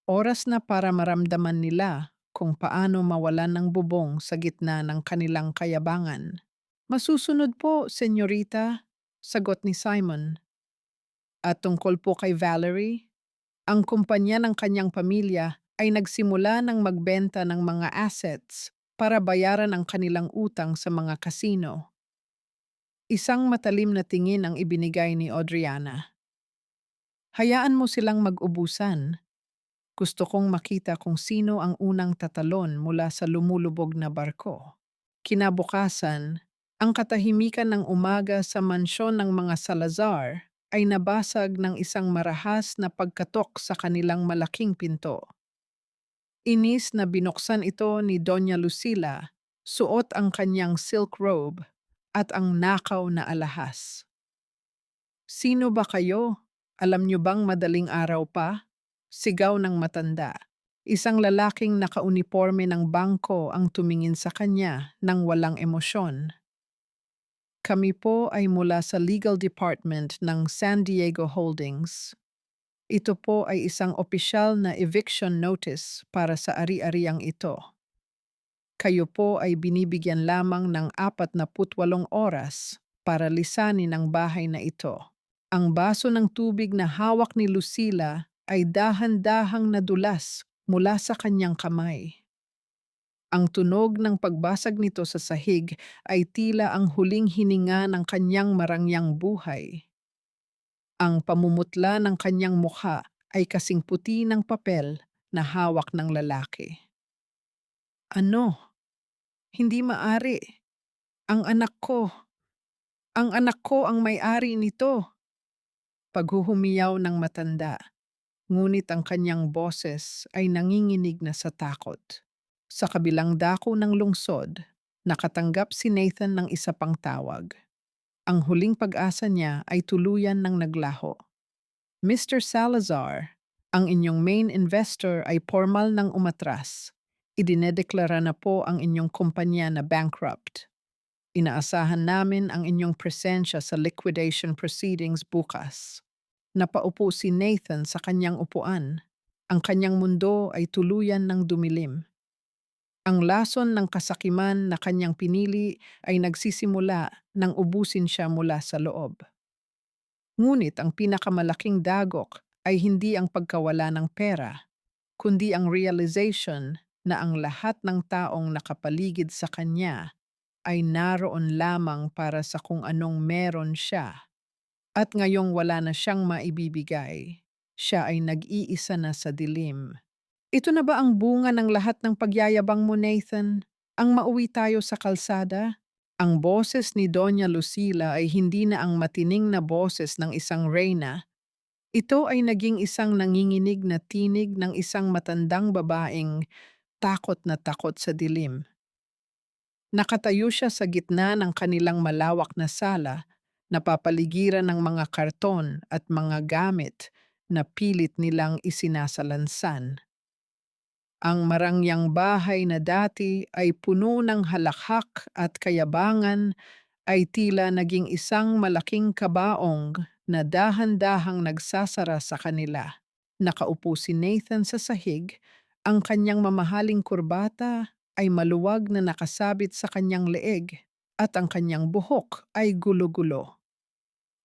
Oras na para maramdaman nila kung paano mawalan ng bubong sa gitna ng kanilang kayabangan. Masusunod po, senyorita, sagot ni Simon. At tungkol po kay Valerie, ang kumpanya ng kanyang pamilya ay nagsimula ng magbenta ng mga assets para bayaran ang kanilang utang sa mga kasino. Isang matalim na tingin ang ibinigay ni Audriana. Hayaan mo silang mag-ubusan. Gusto kong makita kung sino ang unang tatalon mula sa lumulubog na barko. Kinabukasan, ang katahimikan ng umaga sa mansyon ng mga Salazar ay nabasag ng isang marahas na pagkatok sa kanilang malaking pinto. Inis na binuksan ito ni Doña Lucila, suot ang kanyang silk robe at ang nakaw na alahas. "Sino ba kayo? Alam niyo bang madaling araw pa?" Sigaw ng matanda. Isang lalaking nakauniporme ng bangko ang tumingin sa kanya nang walang emosyon. "Kami po ay mula sa legal department ng San Diego Holdings. Ito po ay isang opisyal na eviction notice para sa ari-ariang ito. Kayo po ay binibigyan lamang ng 48 oras para lisanin ang bahay na ito." Ang baso ng tubig na hawak ni Lucila ay dahan-dahang nadulas mula sa kanyang kamay. Ang tunog ng pagbasag nito sa sahig ay tila ang huling hininga ng kanyang marangyang buhay. Ang pamumutla ng kanyang mukha ay kasing puti ng papel na hawak ng lalaki. "Ano? Hindi maari. Ang anak ko. Ang anak ko ang may-ari nito." Paghuhumiyaw ng matanda, ngunit ang kanyang boses ay nanginginig na sa takot. Sa kabilang dako ng lungsod, nakatanggap si Nathan ng isa pang tawag. Ang huling pag-asa niya ay tuluyan ng naglaho. "Mr. Salazar, ang inyong main investor ay formal ng umatras. Idinedeklara na po ang inyong kumpanya na bankrupt. Inaasahan namin ang inyong presensya sa liquidation proceedings bukas." Napaupo si Nathan sa kanyang upuan. Ang kanyang mundo ay tuluyan ng dumilim. Ang lason ng kasakiman na kanyang pinili ay nagsisimula nang ubusin siya mula sa loob. Ngunit ang pinakamalaking dagok ay hindi ang pagkawala ng pera, kundi ang realization na ang lahat ng taong nakapaligid sa kanya ay naroon lamang para sa kung anong meron siya. At ngayong wala na siyang maibibigay, siya ay nag-iisa na sa dilim. Ito na ba ang bunga ng lahat ng pagyayabang mo, Nathan? Ang mauwi tayo sa kalsada? Ang boses ni Doña Lucila ay hindi na ang matining na boses ng isang reyna. Ito ay naging isang nanginginig na tinig ng isang matandang babaeng takot na takot sa dilim. Nakatayo siya sa gitna ng kanilang malawak na sala, napapaligiran ng mga karton at mga gamit na pilit nilang isinasalansan. Ang marangyang bahay na dati ay puno ng halakhak at kayabangan ay tila naging isang malaking kabaong na dahan-dahang nagsasara sa kanila. Nakaupo si Nathan sa sahig, ang kanyang mamahaling kurbata ay maluwag na nakasabit sa kanyang leeg at ang kanyang buhok ay gulo-gulo.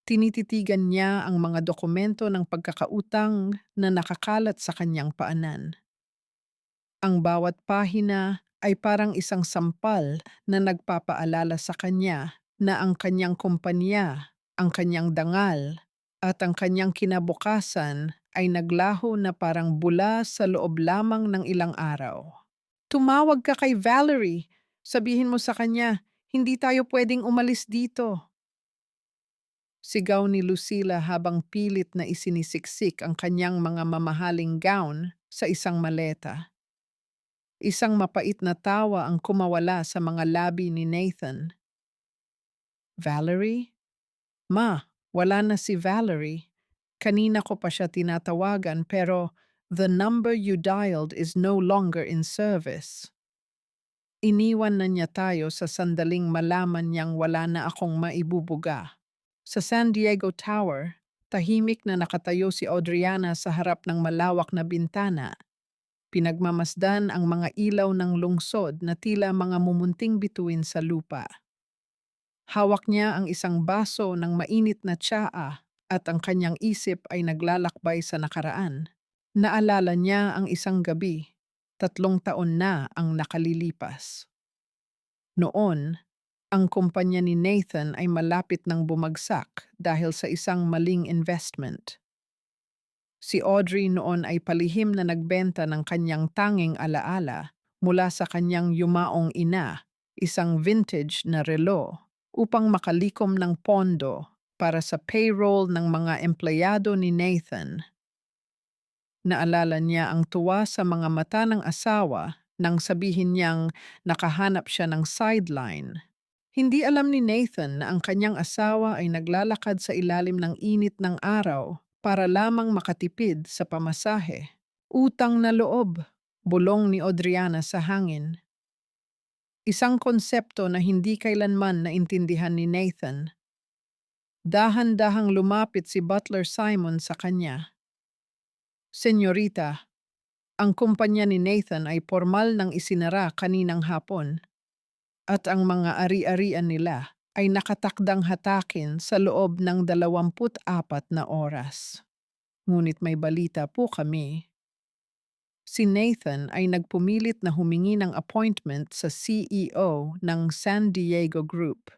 Tinititigan niya ang mga dokumento ng pagkakautang na nakakalat sa kanyang paanan. Ang bawat pahina ay parang isang sampal na nagpapaalala sa kanya na ang kanyang kumpanya, ang kanyang dangal, at ang kanyang kinabukasan ay naglaho na parang bula sa loob lamang ng ilang araw. "Tumawag ka kay Valerie. Sabihin mo sa kanya, hindi tayo pwedeng umalis dito." Sigaw ni Lucila habang pilit na isinisiksik ang kanyang mga mamahaling gown sa isang maleta. Isang mapait na tawa ang kumawala sa mga labi ni Nathan. "Valerie? Ma, wala na si Valerie. Kanina ko pa siya tinatawagan pero the number you dialed is no longer in service." Iniwan na niya tayo sa sandaling malaman niyang wala na akong maibubuga. Sa San Diego Tower, tahimik na nakatayo si Audriana sa harap ng malawak na bintana. Pinagmamasdan ang mga ilaw ng lungsod na tila mga mumunting bituin sa lupa. Hawak niya ang isang baso ng mainit na tsaa at ang kanyang isip ay naglalakbay sa nakaraan. Naalala niya ang isang gabi, 3 taon na ang nakalilipas. Noon, ang kumpanya ni Nathan ay malapit ng bumagsak dahil sa isang maling investment. Si Audrey noon ay palihim na nagbenta ng kanyang tanging alaala mula sa kanyang yumaong ina, isang vintage na relo, upang makalikom ng pondo para sa payroll ng mga empleyado ni Nathan. Naalala niya ang tuwa sa mga mata ng asawa nang sabihin niyang nakahanap siya ng sideline. Hindi alam ni Nathan na ang kanyang asawa ay naglalakad sa ilalim ng init ng araw para lamang makatipid sa pamasahe. Utang na loob, bulong ni Audriana sa hangin. Isang konsepto na hindi kailanman naintindihan ni Nathan. Dahan-dahang lumapit si Butler Simon sa kanya. Senyorita, ang kumpanya ni Nathan ay formal nang isinara kaninang hapon at ang mga ari-arian nila ay nakatakdang hatakin sa loob ng 24 na oras. Ngunit may balita po kami. Si Nathan ay nagpumilit na humingi ng appointment sa CEO ng San Diego Group.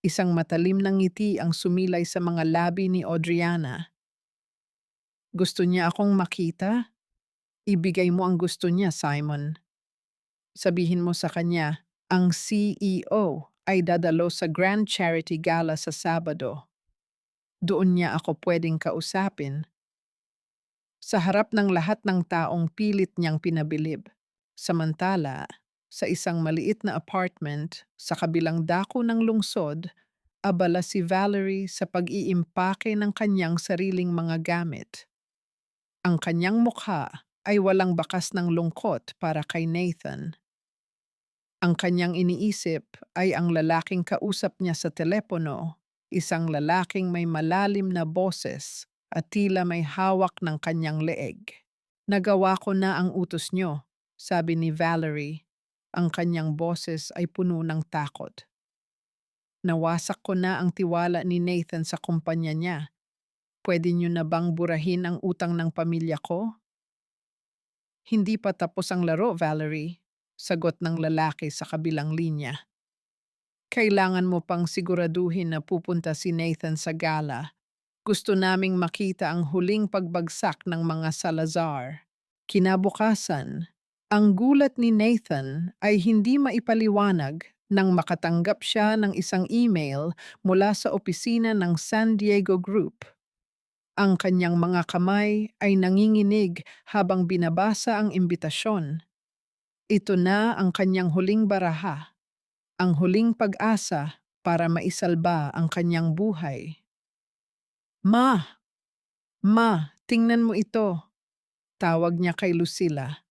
Isang matalim na ngiti ang sumilay sa mga labi ni Audriana. Gusto niya akong makita? Ibigay mo ang gusto niya, Simon. Sabihin mo sa kanya, ang CEO ay dadalo sa Grand Charity Gala sa Sabado. Doon niya ako pwedeng kausapin. Sa harap ng lahat ng taong pilit niyang pinabilib. Samantala, sa isang maliit na apartment sa kabilang dako ng lungsod, abala si Valerie sa pag-iimpake ng kanyang sariling mga gamit. Ang kanyang mukha ay walang bakas ng lungkot para kay Nathan. Ang kanyang iniisip ay ang lalaking kausap niya sa telepono, isang lalaking may malalim na boses at tila may hawak ng kanyang leeg. Nagawa ko na ang utos niyo, sabi ni Valerie. Ang kanyang boses ay puno ng takot. Nawasak ko na ang tiwala ni Nathan sa kumpanya niya. Pwede niyo na bang burahin ang utang ng pamilya ko? Hindi pa tapos ang laro, Valerie, sagot ng lalaki sa kabilang linya. Kailangan mo pang siguraduhin na pupunta si Nathan sa gala. Gusto naming makita ang huling pagbagsak ng mga Salazar. Kinabukasan, ang gulat ni Nathan ay hindi maipaliwanag nang makatanggap siya ng isang email mula sa opisina ng San Diego Group. Ang kanyang mga kamay ay nanginginig habang binabasa ang imbitasyon. Ito na ang kanyang huling baraha, ang huling pag-asa para maisalba ang kanyang buhay. Ma! Ma! Tingnan mo ito! Tawag niya kay Lucilla.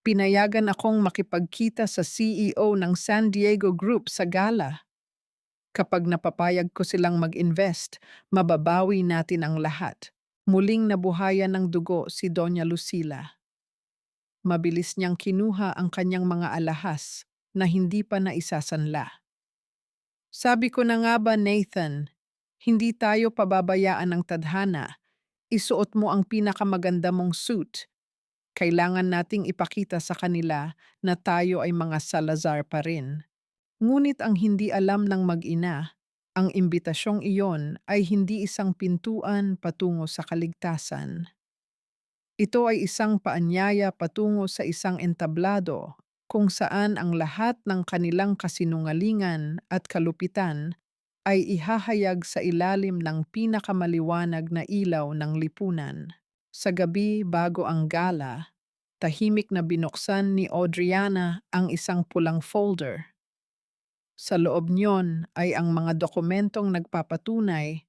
Pinayagan akong makipagkita sa CEO ng San Diego Group sa gala. Kapag napapayag ko silang mag-invest, mababawi natin ang lahat. Muling nabuhayan ng dugo si Doña Lucila. Mabilis niyang kinuha ang kanyang mga alahas na hindi pa naisasanla. Sabi ko na nga ba, Nathan, hindi tayo pababayaan ng tadhana. Isuot mo ang pinakamaganda mong suit. Kailangan nating ipakita sa kanila na tayo ay mga Salazar pa rin. Ngunit ang hindi alam ng mag-ina, ang imbitasyong iyon ay hindi isang pintuan patungo sa kaligtasan. Ito ay isang paanyaya patungo sa isang entablado kung saan ang lahat ng kanilang kasinungalingan at kalupitan ay ihahayag sa ilalim ng pinakamaliwanag na ilaw ng lipunan. Sa gabi bago ang gala, tahimik na binuksan ni Audriana ang isang pulang folder. Sa loob niyon ay ang mga dokumentong nagpapatunay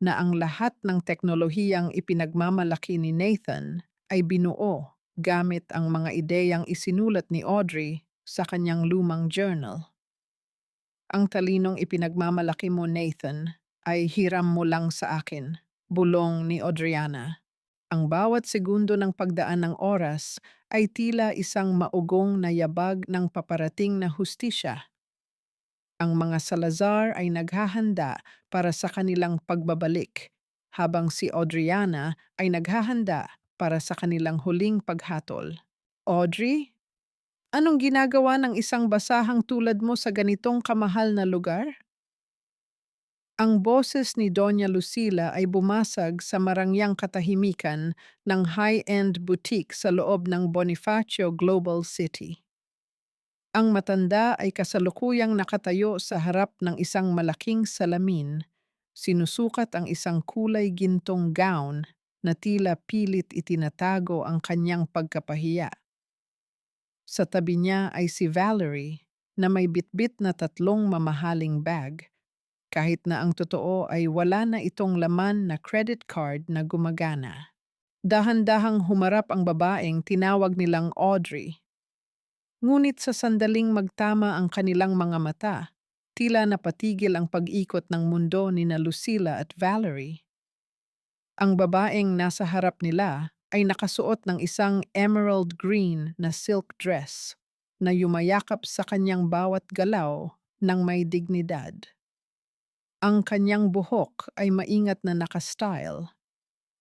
na ang lahat ng teknolohiyang ipinagmamalaki ni Nathan ay binuo gamit ang mga ideyang isinulat ni Audrey sa kanyang lumang journal. Ang talinong ipinagmamalaki mo, Nathan, ay hiram mo lang sa akin, bulong ni Audriana. Ang bawat segundo ng pagdaan ng oras ay tila isang maugong na yabag ng paparating na hustisya. Ang mga Salazar ay naghahanda para sa kanilang pagbabalik, habang si Audriana ay naghahanda para sa kanilang huling paghatol. Audrey, anong ginagawa ng isang basahang tulad mo sa ganitong kamahal na lugar? Ang boses ni Doña Lucila ay bumasag sa marangyang katahimikan ng high-end boutique sa loob ng Bonifacio Global City. Ang matanda ay kasalukuyang nakatayo sa harap ng isang malaking salamin. Sinusukat ang isang kulay gintong gown na tila pilit itinatago ang kanyang pagkapahiya. Sa tabi niya ay si Valerie na may bitbit na 3 mamahaling bag, kahit na ang totoo ay wala na itong laman na credit card na gumagana. Dahan-dahang humarap ang babaeng tinawag nilang Audrey. Ngunit sa sandaling magtama ang kanilang mga mata, tila napatigil ang pag-ikot ng mundo ni na Lucila at Valerie. Ang babaeng nasa harap nila ay nakasuot ng isang emerald green na silk dress na yumayakap sa kanyang bawat galaw ng may dignidad. Ang kanyang buhok ay maingat na nakastyle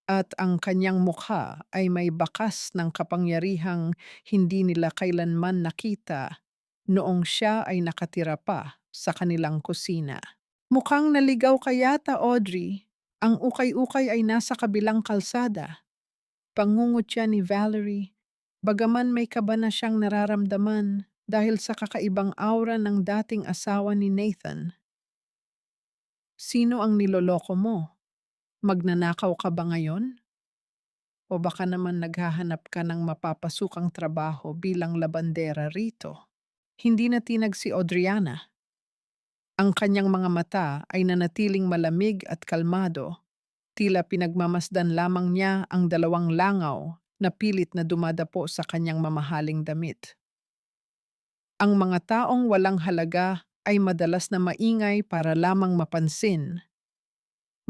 at ang kanyang mukha ay may bakas ng kapangyarihang hindi nila kailanman nakita noong siya ay nakatira pa sa kanilang kusina. Mukhang naligaw ka yata, Audrey. Ang ukay-ukay ay nasa kabilang kalsada. Pangungutya ni Valerie, bagaman may kaba na siyang nararamdaman dahil sa kakaibang aura ng dating asawa ni Nathan. Sino ang niloloko mo? Magnanakaw ka ba ngayon? O baka naman naghahanap ka ng mapapasukang trabaho bilang labandera rito? Hindi natinag si Audriana. Ang kanyang mga mata ay nanatiling malamig at kalmado, tila pinagmamasdan lamang niya ang 2 langaw na pilit na dumadapo sa kanyang mamahaling damit. Ang mga taong walang halaga ay madalas na maingay para lamang mapansin.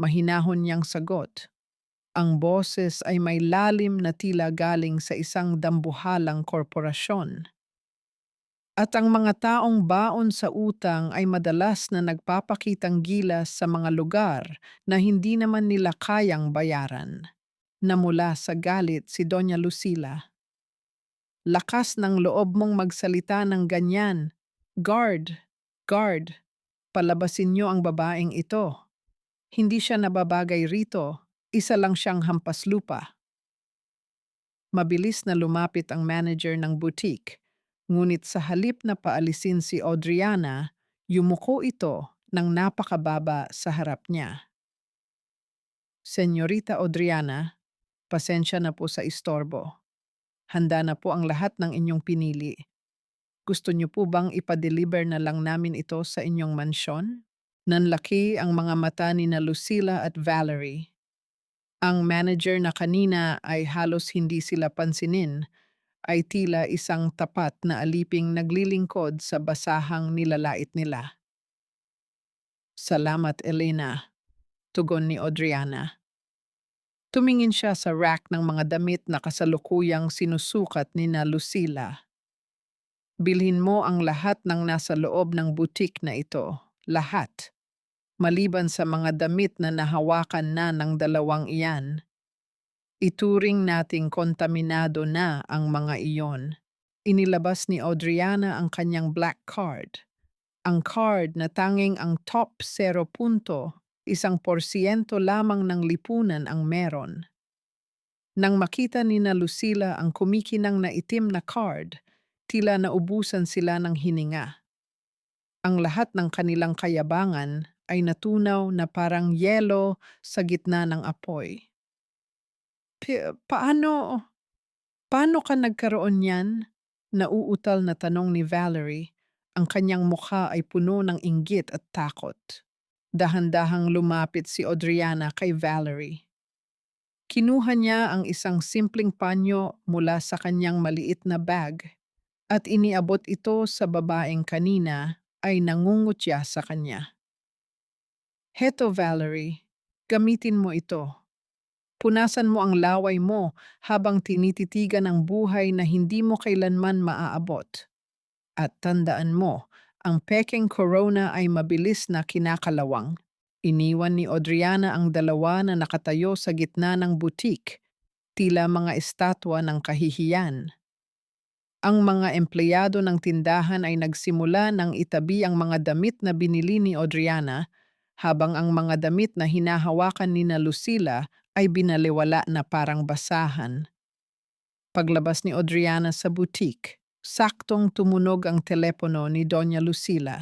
Mahinahon niyang sagot. Ang boses ay may lalim na tila galing sa isang dambuhalang korporasyon. At ang mga taong baon sa utang ay madalas na nagpapakitang gilas sa mga lugar na hindi naman nila kayang bayaran. Namula sa galit si Doña Lucila. Lakas ng loob mong magsalita ng ganyan. Guard, guard, palabasin niyo ang babaeng ito. Hindi siya nababagay rito, isa lang siyang hampas lupa. Mabilis na lumapit ang manager ng boutique. Ngunit sa halip na paalisin si Audriana, yumuko ito ng napakababa sa harap niya. Senyorita Audriana, pasensya na po sa istorbo. Handa na po ang lahat ng inyong pinili. Gusto niyo po bang ipa-deliver na lang namin ito sa inyong mansyon? Nanlaki ang mga mata ni na Lucila at Valerie. Ang manager na kanina ay halos hindi sila pansinin ay tila isang tapat na aliping naglilingkod sa basahang nilalait nila. Salamat, Elena, tugon ni Audriana. Tumingin siya sa rack ng mga damit na kasalukuyang sinusukat ni na Lucila. Bilhin mo ang lahat ng nasa loob ng boutique na ito. Lahat. Maliban sa mga damit na nahawakan na ng 2 iyan. Ituring nating kontaminado na ang mga iyon. Inilabas ni Audriana ang kanyang black card. Ang card na tanging ang top 0.1% lamang ng lipunan ang meron. Nang makita ni na Lucila ang kumikinang na itim na card, tila naubusan sila ng hininga. Ang lahat ng kanilang kayabangan ay natunaw na parang yelo sa gitna ng apoy. Paano ka nagkaroon niyan? Nauutal na tanong ni Valerie. Ang kanyang mukha ay puno ng inggit at takot. Dahan-dahang lumapit si Audriana kay Valerie. Kinuha niya ang isang simpleng panyo mula sa kanyang maliit na bag at iniabot ito sa babaeng kanina ay nangungutya sa kanya. Heto, Valerie, gamitin mo ito. Punasan mo ang laway mo habang tinititigan ang buhay na hindi mo kailanman maaabot. At tandaan mo, ang pekeng corona ay mabilis na kinakalawang. Iniwan ni Audriana ang 2 na nakatayo sa gitna ng boutique. tila mga estatwa ng kahihiyan. Ang mga empleyado ng tindahan ay nagsimula ng itabi ang mga damit na binili ni Audriana, habang ang mga damit na hinahawakan ni na Lucila ay binaliwala na parang basahan. Paglabas ni Audriana sa boutique, saktong tumunog ang telepono ni Doña Lucila.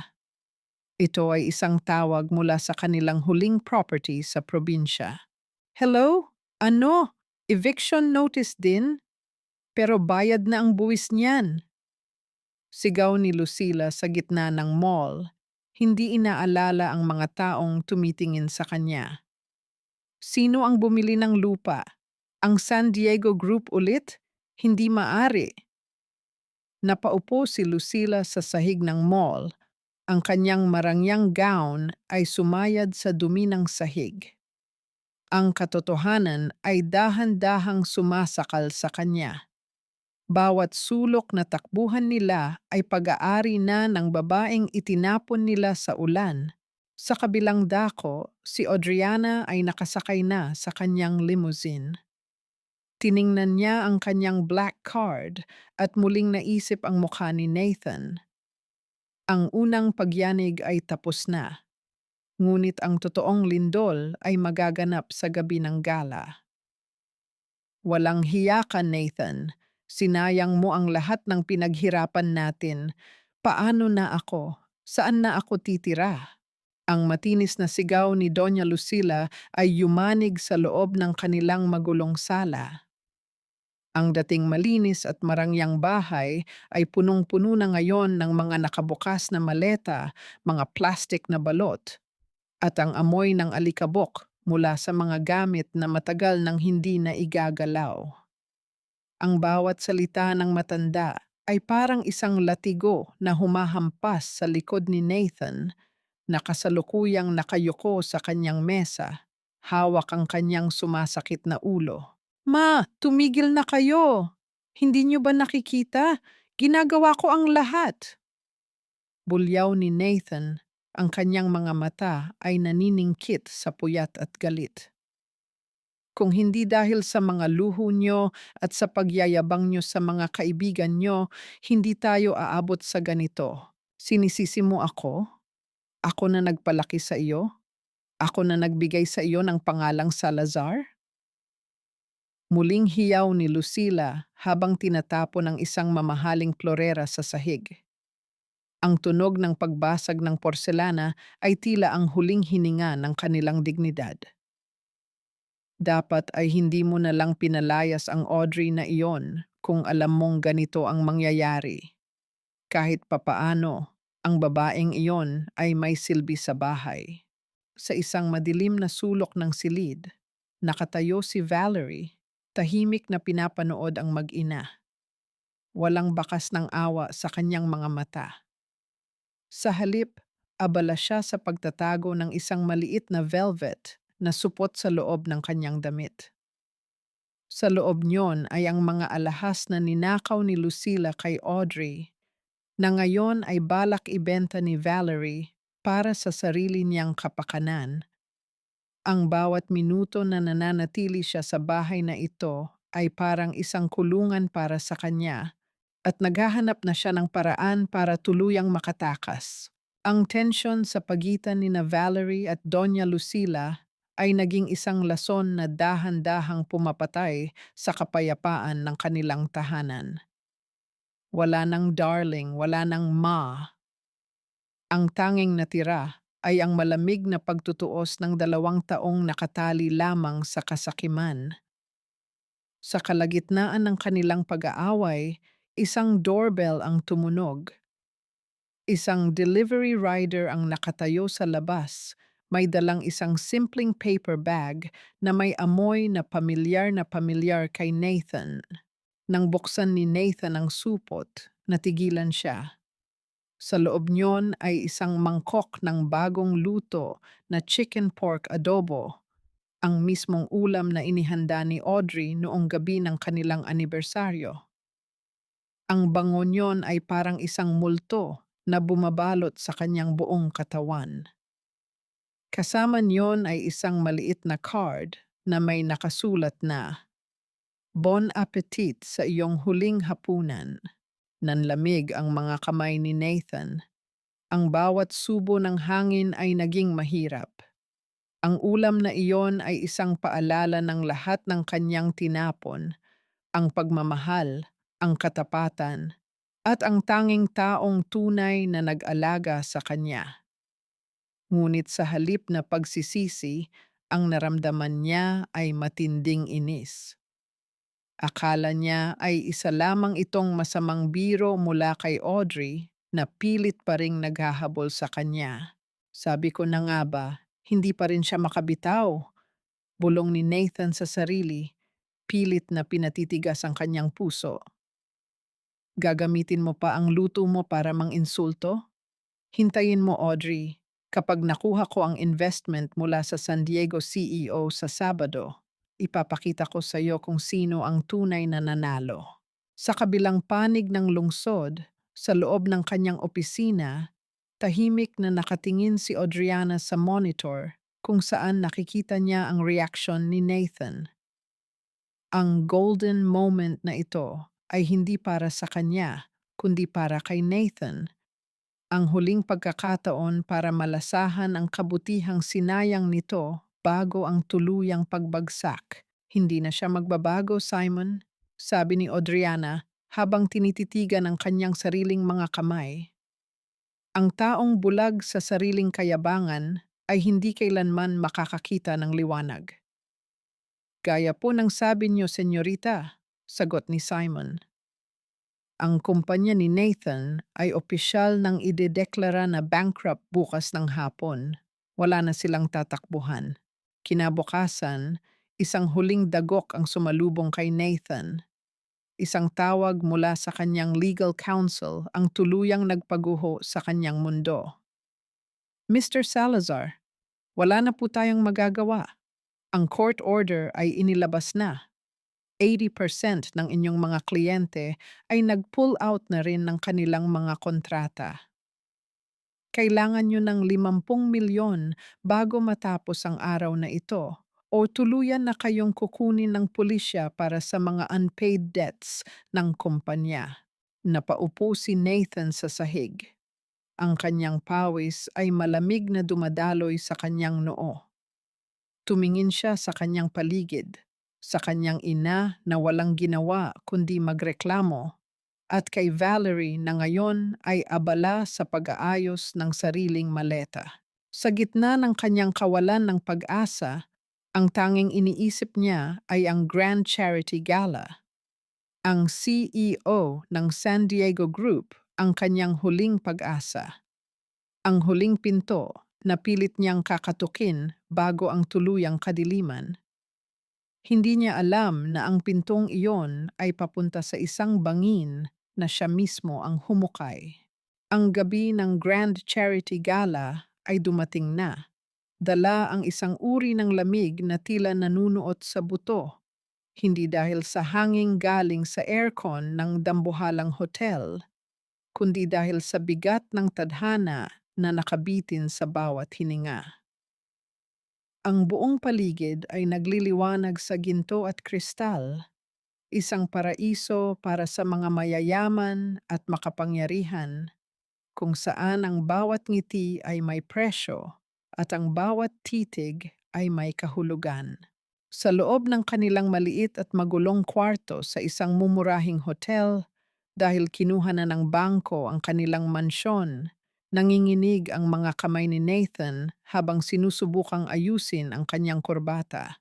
Ito ay isang tawag mula sa kanilang huling property sa probinsya. Hello? Ano? Eviction notice din? Pero bayad na ang buwis niyan. Sigaw ni Lucila sa gitna ng mall, hindi inaalala ang mga taong tumitingin sa kanya. Sino ang bumili ng lupa? Ang San Diego Group ulit? Hindi maari. Napaupo si Lucila sa sahig ng mall. Ang kanyang marangyang gown ay sumayad sa dumi ng sahig. Ang katotohanan ay dahan-dahang sumasakal sa kanya. Bawat sulok na takbuhan nila ay pag-aari na ng babaeng itinapon nila sa ulan. Sa kabilang dako, si Audriana ay nakasakay na sa kanyang limousine. Tiningnan niya ang kanyang black card at muling naisip ang mukha ni Nathan. Ang unang pagyanig ay tapos na, ngunit ang totoong lindol ay magaganap sa gabi ng gala. Walang hiya ka, Nathan. Sinayang mo ang lahat ng pinaghirapan natin. Paano na ako? Saan na ako titira? Ang matinis na sigaw ni Doña Lucila ay yumanig sa loob ng kanilang magulong sala. Ang dating malinis at marangyang bahay ay punong-puno na ngayon ng mga nakabukas na maleta, mga plastic na balot, at ang amoy ng alikabok mula sa mga gamit na matagal nang hindi na igagalaw. Ang bawat salita ng matanda ay parang isang latigo na humahampas sa likod ni Nathan na kasalukuyang nakayuko sa kanyang mesa, hawak ang kanyang sumasakit na ulo. Ma, tumigil na kayo! Hindi niyo ba nakikita? Ginagawa ko ang lahat! Bulyaw ni Nathan, ang kanyang mga mata ay naniningkit sa puyat at galit. Kung hindi dahil sa mga luho nyo at sa pagyayabang nyo sa mga kaibigan nyo, hindi tayo aabot sa ganito. Sinisisi mo ako? Ako na nagpalaki sa iyo? Ako na nagbigay sa iyo ng pangalang Salazar? Muling hiyaw ni Lucila habang tinatapon ang isang mamahaling florera sa sahig. Ang tunog ng pagbasag ng porselana ay tila ang huling hininga ng kanilang dignidad. Dapat ay hindi mo na lang pinalayas ang Audrey na iyon kung alam mong ganito ang mangyayari. Kahit papaano, ang babaeng iyon ay may silbi sa bahay. Sa isang madilim na sulok ng silid, nakatayo si Valerie, tahimik na pinapanood ang mag-ina. Walang bakas ng awa sa kanyang mga mata. Sa halip, abala siya sa pagtatago ng isang maliit na velvet na supot sa loob ng kanyang damit. Sa loob niyon ay ang mga alahas na ninakaw ni Lucila kay Audrey, na ngayon ay balak ibenta ni Valerie para sa sarili niyang kapakanan. Ang bawat minuto na nananatili siya sa bahay na ito ay parang isang kulungan para sa kanya, at naghahanap na siya ng paraan para tuluyang makatakas. Ang tensyon sa pagitan ni na Valerie at Doña Lucila ay naging isang lason na dahan-dahang pumapatay sa kapayapaan ng kanilang tahanan. Wala nang darling, wala nang ma. Ang tanging natira ay ang malamig na pagtutuos ng 2 taong nakatali lamang sa kasakiman. Sa kalagitnaan ng kanilang pag-aaway, isang doorbell ang tumunog. Isang delivery rider ang nakatayo sa labas, may dalang isang simpleng paper bag na may amoy na pamilyar kay Nathan. Nang buksan ni Nathan ang supot, natigilan siya. Sa loob niyon ay isang mangkok ng bagong luto na chicken pork adobo, ang mismong ulam na inihanda ni Audrey noong gabi ng kanilang anibersaryo. Ang bango niyon ay parang isang multo na bumabalot sa kanyang buong katawan. Kasama niyon ay isang maliit na card na may nakasulat na, Bon appetit sa iyong huling hapunan. Nanlamig ang mga kamay ni Nathan. Ang bawat subo ng hangin ay naging mahirap. Ang ulam na iyon ay isang paalala ng lahat ng kanyang tinapon, ang pagmamahal, ang katapatan, at ang tanging taong tunay na nag-alaga sa kanya. Ngunit sa halip na pagsisisi, ang naramdaman niya ay matinding inis. Akala niya ay isa lamang itong masamang biro mula kay Audrey na pilit pa ring naghahabol sa kanya. Sabi ko na nga ba, hindi pa rin siya makabitaw. Bulong ni Nathan sa sarili, pilit na pinatitigas ang kanyang puso. Gagamitin mo pa ang luto mo para mang-insulto? Hintayin mo, Audrey. Kapag nakuha ko ang investment mula sa San Diego CEO sa Sabado, ipapakita ko sa iyo kung sino ang tunay na nanalo. Sa kabilang panig ng lungsod, sa loob ng kanyang opisina, tahimik na nakatingin si Audriana sa monitor kung saan nakikita niya ang reaction ni Nathan. Ang golden moment na ito ay hindi para sa kanya, kundi para kay Nathan, ang huling pagkakataon para malasahan ang kabutihang sinayang nito bago ang tuluyang pagbagsak. Hindi na siya magbabago, Simon, sabi ni Audriana habang tinititigan ang kanyang sariling mga kamay. Ang taong bulag sa sariling kayabangan ay hindi kailanman makakakita ng liwanag. Gaya po ng sabi niyo, senyorita, sagot ni Simon. Ang kumpanya ni Nathan ay opisyal nang idedeklara na bankrupt bukas ng hapon. Wala na silang tatakbuhan. Kinabukasan, isang huling dagok ang sumalubong kay Nathan. Isang tawag mula sa kanyang legal counsel ang tuluyang nagpaguho sa kanyang mundo. Mr. Salazar, wala na po tayong magagawa. Ang court order ay inilabas na. 80% ng inyong mga kliyente ay nag-pull out na rin ng kanilang mga kontrata. Kailangan nyo ng 50 milyon bago matapos ang araw na ito o tuluyan na kayong kukunin ng pulisya para sa mga unpaid debts ng kumpanya. Napaupo si Nathan sa sahig. Ang kanyang pawis ay malamig na dumadaloy sa kanyang noo. Tumingin siya sa kanyang paligid, sa kanyang ina na walang ginawa kundi magreklamo, at kay Valerie na ngayon ay abala sa pag-aayos ng sariling maleta. Sa gitna ng kanyang kawalan ng pag-asa, ang tanging iniisip niya ay ang Grand Charity Gala. Ang CEO ng San Diego Group ang kanyang huling pag-asa. Ang huling pinto na pilit niyang kakatukin bago ang tuluyang kadiliman. Hindi niya alam na ang pintong iyon ay papunta sa isang bangin na siya mismo ang humukay. Ang gabi ng Grand Charity Gala ay dumating na. Dala ang isang uri ng lamig na tila nanunuot sa buto, hindi dahil sa hanging galing sa aircon ng dambuhalang hotel, kundi dahil sa bigat ng tadhana na nakabitin sa bawat hininga. Ang buong paligid ay nagliliwanag sa ginto at kristal, isang paraiso para sa mga mayayaman at makapangyarihan, kung saan ang bawat ngiti ay may presyo at ang bawat titig ay may kahulugan. Sa loob ng kanilang maliit at magulong kwarto sa isang mumurahing hotel, dahil kinuha na ng bangko ang kanilang mansyon, nanginginig ang mga kamay ni Nathan habang sinusubukang ayusin ang kanyang kurbata.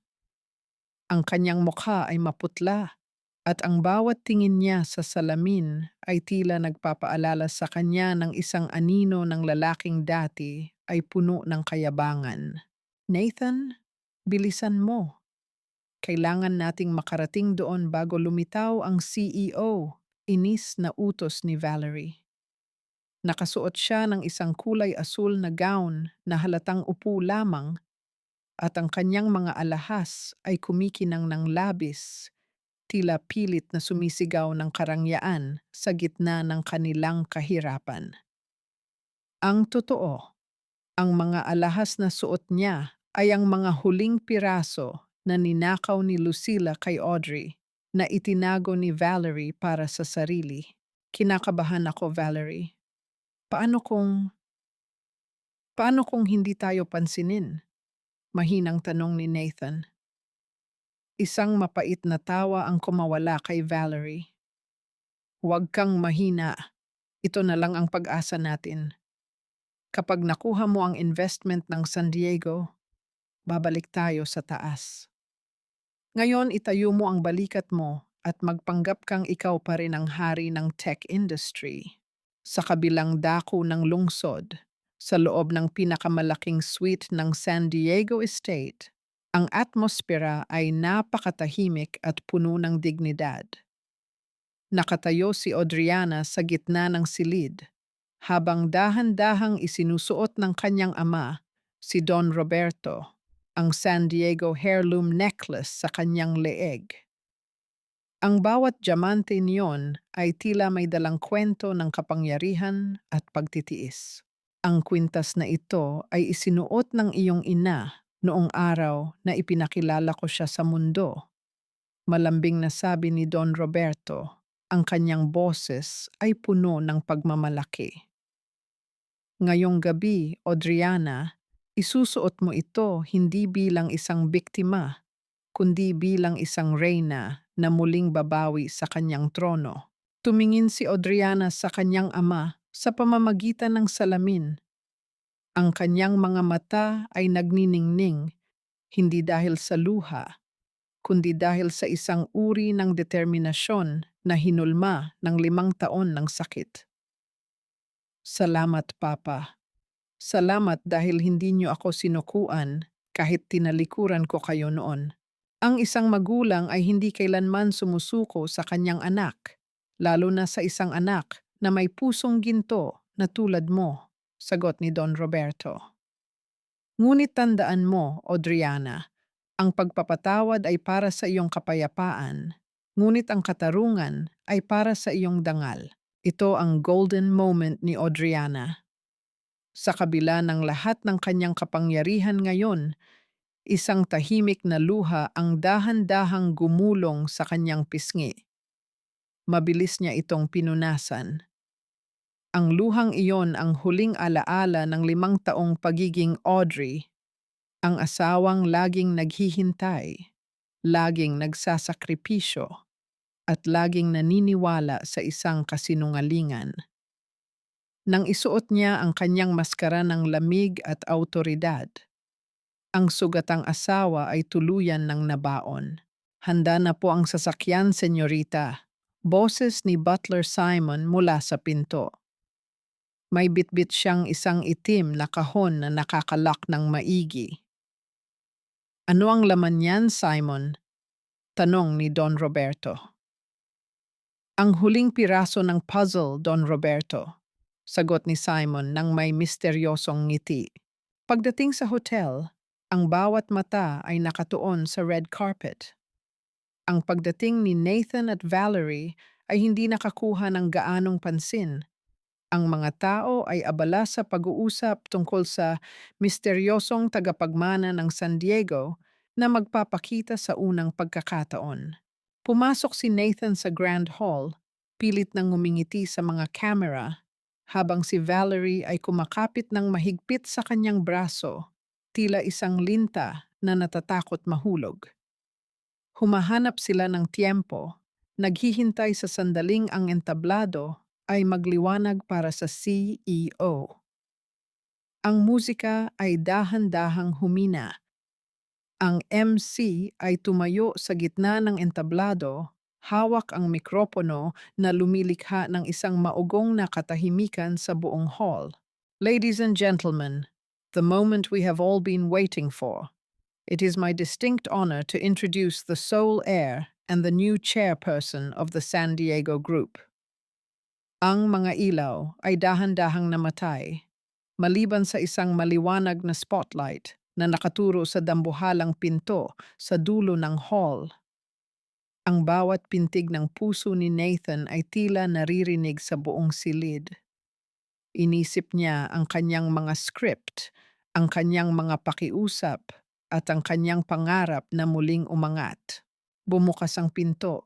Ang kanyang mukha ay maputla at ang bawat tingin niya sa salamin ay tila nagpapaalala sa kanya ng isang anino ng lalaking dati ay puno ng kayabangan. Nathan, bilisan mo. Kailangan nating makarating doon bago lumitaw ang CEO, inis na utos ni Valerie. Nakasuot siya ng isang kulay asul na gown na halatang upo lamang at ang kanyang mga alahas ay kumikinang ng labis, tila pilit na sumisigaw ng karangyaan sa gitna ng kanilang kahirapan. Ang totoo, ang mga alahas na suot niya ay ang mga huling piraso na ninakaw ni Lucila kay Audrey. na itinago ni Valerie para sa sarili. Kinakabahan ako, Valerie. Paano kung, paano kung hindi tayo pansinin? Mahinang tanong ni Nathan. Isang mapait na tawa ang kumawala kay Valerie. Huwag kang mahina. Ito na lang ang pag-asa natin. Kapag nakuha mo ang investment ng San Diego, babalik tayo sa taas. Ngayon itayo mo ang balikat mo at magpanggap kang ikaw pa rin ang hari ng tech industry. Sa kabilang dako ng lungsod, sa loob ng pinakamalaking suite ng San Diego Estate, ang atmosfera ay napakatahimik at puno ng dignidad. Nakatayo si Audriana sa gitna ng silid, habang dahan-dahang isinusuot ng kanyang ama, si Don Roberto, ang San Diego heirloom necklace sa kanyang leeg. Ang bawat diamante niyon ay tila may dalang kwento ng kapangyarihan at pagtitiis. Ang kwintas na ito ay isinuot ng iyong ina noong araw na ipinakilala ko siya sa mundo. Malambing na sabi ni Don Roberto, ang kanyang boses ay puno ng pagmamalaki. Ngayong gabi, Audriana, isusuot mo ito hindi bilang isang biktima, kundi bilang isang reyna na muling babawi sa kanyang trono. Tumingin si Audriana sa kanyang ama sa pamamagitan ng salamin. Ang kanyang mga mata ay nagniningning, hindi dahil sa luha, kundi dahil sa isang uri ng determinasyon na hinulma ng 5 taon ng sakit. Salamat, Papa. Salamat dahil hindi niyo ako sinukuan kahit tinalikuran ko kayo noon. Ang isang magulang ay hindi kailanman sumusuko sa kanyang anak, lalo na sa isang anak na may pusong ginto na tulad mo, sagot ni Don Roberto. Ngunit tandaan mo, Audriana, ang pagpapatawad ay para sa iyong kapayapaan, ngunit ang katarungan ay para sa iyong dangal. Ito ang golden moment ni Audriana. Sa kabila ng lahat ng kanyang kapangyarihan ngayon, isang tahimik na luha ang dahan-dahang gumulong sa kanyang pisngi. Mabilis niya itong pinunasan. Ang luhang iyon ang huling alaala ng 5 taong pagiging Audrey, ang asawang laging naghihintay, laging nagsasakripisyo, at laging naniniwala sa isang kasinungalingan. Nang isuot niya ang kanyang maskara ng lamig at awtoridad, ang sugatang asawa ay tuluyan ng nabaon. Handa na po ang sasakyan, senyorita. Boses ni Butler Simon mula sa pinto. May bitbit siyang isang itim na kahon na nakakalak ng maigi. Ano ang laman niyan, Simon? Tanong ni Don Roberto. Ang huling piraso ng puzzle, Don Roberto. Sagot ni Simon nang may misteryosong ngiti. Pagdating sa hotel, ang bawat mata ay nakatuon sa red carpet. Ang pagdating ni Nathan at Valerie ay hindi nakakuha ng gaanong pansin. Ang mga tao ay abala sa pag-uusap tungkol sa misteryosong tagapagmana ng San Diego na magpapakita sa unang pagkakataon. Pumasok si Nathan sa Grand Hall, pilit nang ngumingiti sa mga camera, habang si Valerie ay kumakapit ng mahigpit sa kanyang braso, tila isang linta na natatakot mahulog. Humahanap sila ng tiempo, naghihintay sa sandaling ang entablado ay magliwanag para sa CEO. Ang musika ay dahan-dahang humina. Ang MC ay tumayo sa gitna ng entablado, hawak ang mikropono na lumilikha ng isang maugong na katahimikan sa buong hall. Ladies and gentlemen, the moment we have all been waiting for. It is my distinct honor to introduce the sole heir and the new chairperson of the San Diego Group. Ang mga ilaw ay dahan-dahang namatay, maliban sa isang maliwanag na spotlight na nakaturo sa dambuhalang pinto sa dulo ng hall. Ang bawat pintig ng puso ni Nathan ay tila naririnig sa buong silid. Inisip niya ang kanyang mga script, ang kanyang mga pakiusap, at ang kanyang pangarap na muling umangat. Bumukas ang pinto.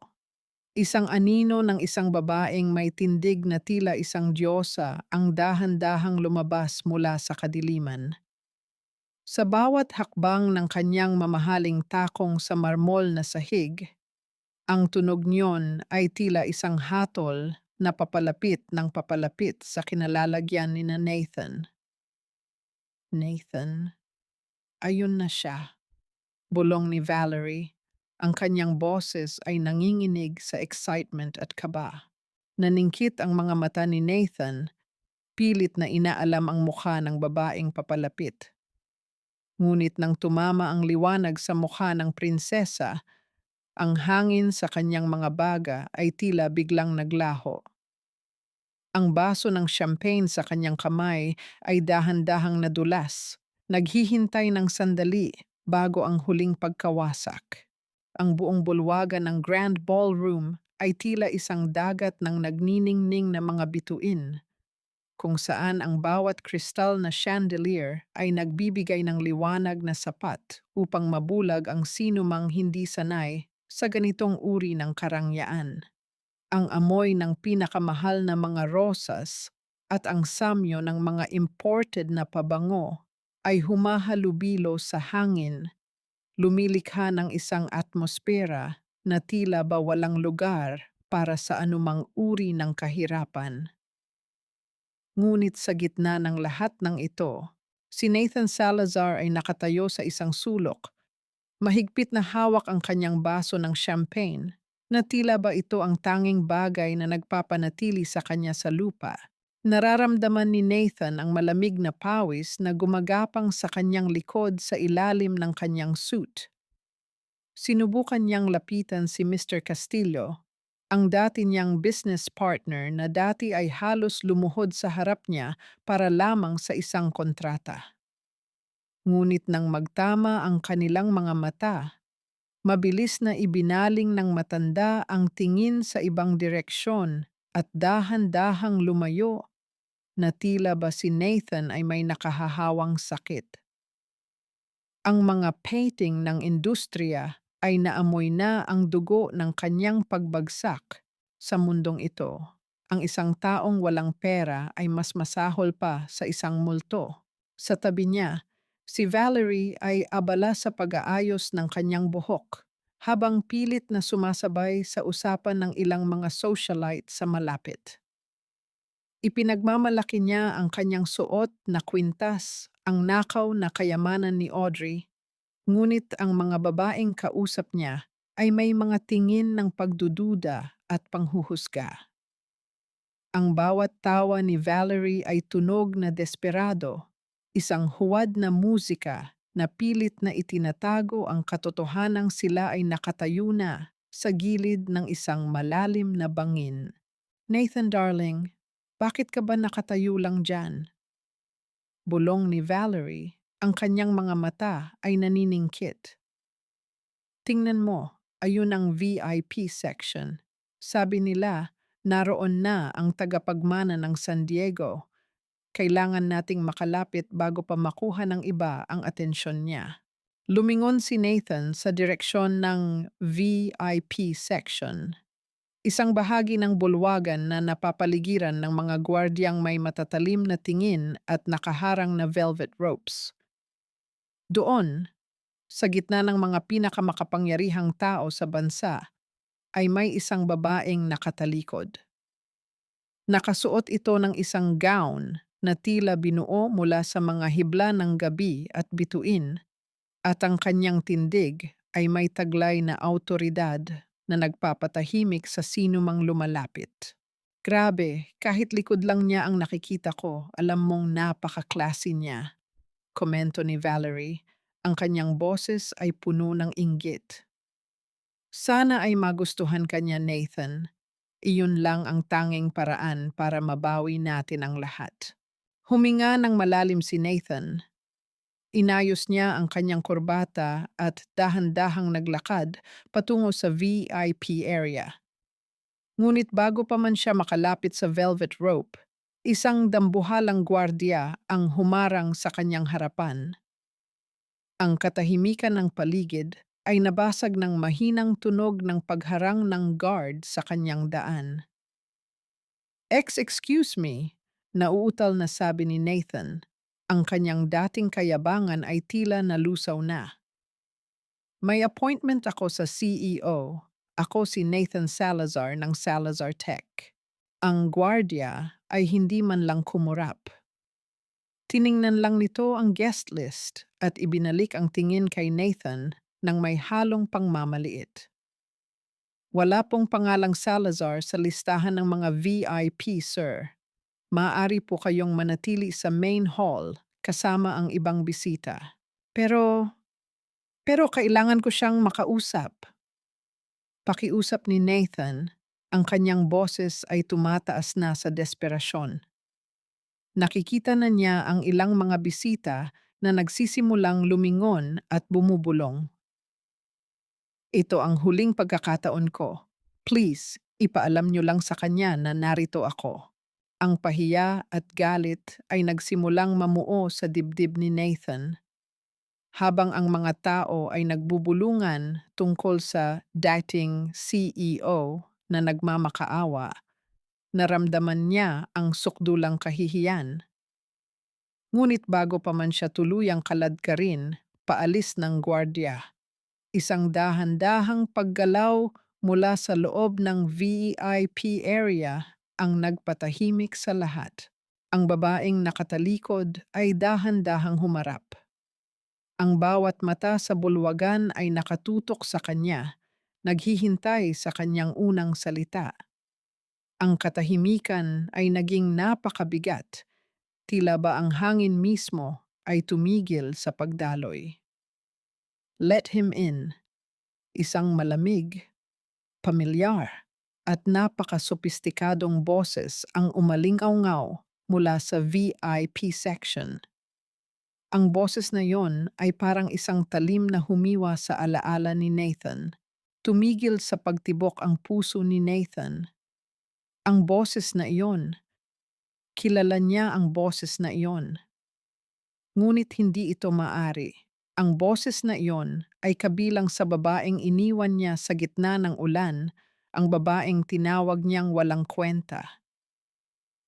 Isang anino ng isang babaeng may tindig na tila isang diyosa ang dahan-dahang lumabas mula sa kadiliman. Sa bawat hakbang ng kanyang mamahaling takong sa marmol na sahig, ang tunog niyon ay tila isang hatol na papalapit ng papalapit sa kinalalagyan ni na Nathan. Nathan, ayun na siya, bulong ni Valerie. Ang kanyang boses ay nanginginig sa excitement at kaba. Naningkit ang mga mata ni Nathan, pilit na inaalam ang mukha ng babaeng papalapit. Ngunit nang tumama ang liwanag sa mukha ng prinsesa, ang hangin sa kanyang mga baga ay tila biglang naglaho. Ang baso ng champagne sa kanyang kamay ay dahan-dahang nadulas, naghihintay ng sandali bago ang huling pagkawasak. Ang buong bulwagan ng Grand Ballroom ay tila isang dagat ng nagniningning na mga bituin, kung saan ang bawat kristal na chandelier ay nagbibigay ng liwanag na sapat upang mabulag ang sinumang hindi sanay sa ganitong uri ng karangyaan. Ang amoy ng pinakamahal na mga rosas at ang samyo ng mga imported na pabango ay humahalubilo sa hangin, lumilikha ng isang atmosfera na tila ba walang lugar para sa anumang uri ng kahirapan. Ngunit sa gitna ng lahat ng ito, si Nathan Salazar ay nakatayo sa isang sulok. Mahigpit na hawak ang kanyang baso ng champagne na tila ba ito ang tanging bagay na nagpapanatili sa kanya sa lupa. Nararamdaman ni Nathan ang malamig na pawis na gumagapang sa kanyang likod sa ilalim ng kanyang suit. Sinubukan niyang lapitan si Mr. Castillo, ang dati niyang business partner na dati ay halos lumuhod sa harap niya para lamang sa isang kontrata. Ngunit nang magtama ang kanilang mga mata, mabilis na ibinaling ng matanda ang tingin sa ibang direksyon at dahan-dahang lumayo na tila ba si Nathan ay may nakahahawang sakit. Ang mga painting ng industriya ay naamoy na ang dugo ng kanyang pagbagsak sa mundong ito. Ang isang taong walang pera ay mas masahol pa sa isang multo. Sa tabi niya, si Valerie ay abala sa pag-aayos ng kanyang buhok habang pilit na sumasabay sa usapan ng ilang mga socialite sa malapit. Ipinagmamalaki niya ang kanyang suot na kwintas, ang nakaw na kayamanan ni Audrey, ngunit ang mga babaeng kausap niya ay may mga tingin ng pagdududa at panghuhusga. Ang bawat tawa ni Valerie ay tunog na desperado, isang huwad na musika na pilit na itinatago ang katotohanang sila ay nakatayo na sa gilid ng isang malalim na bangin. Nathan darling, bakit ka ba nakatayo lang dyan? Bulong ni Valerie, ang kanyang mga mata ay naniningkit. Tingnan mo, ayun ang VIP section. Sabi nila, naroon na ang tagapagmana ng San Diego. Kailangan nating makalapit bago pa makuha ng iba ang atensyon niya. Lumingon si Nathan sa direksyon ng VIP section. Isang bahagi ng bulwagan na napapaligiran ng mga gwardyang may matatalim na tingin at nakaharang na velvet ropes. Doon, sa gitna ng mga pinakamakapangyarihang tao sa bansa, ay may isang babaeng nakatalikod. Nakasuot ito ng isang gown na tila binuo mula sa mga hibla ng gabi at bituin, at ang kanyang tindig ay may taglay na awtoridad na nagpapatahimik sa sinumang lumalapit. Grabe, kahit likod lang niya ang nakikita ko, alam mong napaka-classy niya, komento ni Valerie. Ang kanyang boses ay puno ng inggit. Sana ay magustuhan kanya, Nathan. Iyon lang ang tanging paraan para mabawi natin ang lahat. Huminga ng malalim si Nathan. Inayos niya ang kanyang kurbata at dahan-dahang naglakad patungo sa VIP area. Ngunit bago pa man siya makalapit sa velvet rope, isang dambuhalang gwardiya ang humarang sa kanyang harapan. Ang katahimikan ng paligid ay nabasag ng mahinang tunog ng pagharang ng guard sa kanyang daan. Excuse me, nauutal na sabi ni Nathan. Ang kanyang dating kayabangan ay tila nalusaw na. May appointment ako sa CEO. Ako si Nathan Salazar ng Salazar Tech. Ang gwardiya ay hindi man lang kumurap. Tiningnan lang nito ang guest list at ibinalik ang tingin kay Nathan ng may halong pangmamaliit. Wala pong pangalang Salazar sa listahan ng mga VIP, sir. Maaari po kayong manatili sa main hall kasama ang ibang bisita. Pero, pero kailangan ko siyang makausap. Pakiusap ni Nathan, ang kanyang boses ay tumataas na sa desperasyon. Nakikita na niya ang ilang mga bisita na nagsisimulang lumingon at bumubulong. Ito ang huling pagkakataon ko. Please, ipaalam niyo lang sa kanya na narito ako. Ang pahiya at galit ay nagsimulang mamuo sa dibdib ni Nathan, habang ang mga tao ay nagbubulungan tungkol sa dating CEO na nagmamakaawa. Naramdaman niya ang sukdulang kahihiyan. Ngunit bago pa man siya tuluyang kaladkarin, paalis ng gwardiya. Isang dahan-dahang paggalaw mula sa loob ng VIP area ang nagpatahimik sa lahat. Ang babaeng nakatalikod ay dahan-dahang humarap. Ang bawat mata sa bulwagan ay nakatutok sa kanya, naghihintay sa kanyang unang salita. Ang katahimikan ay naging napakabigat, tila ba ang hangin mismo ay tumigil sa pagdaloy. Let him in, isang malamig, pamilyar, at napaka-sopistikadong boses ang umalingaw-ngaw mula sa VIP section. Ang boses na yon ay parang isang talim na humiwa sa alaala ni Nathan. Tumigil sa pagtibok ang puso ni Nathan. Ang boses na iyon, kilala niya ang boses na iyon. Ngunit hindi ito maari. Ang boses na iyon ay kabilang sa babaeng iniwan niya sa gitna ng ulan, ang babaeng tinawag niyang walang kwenta.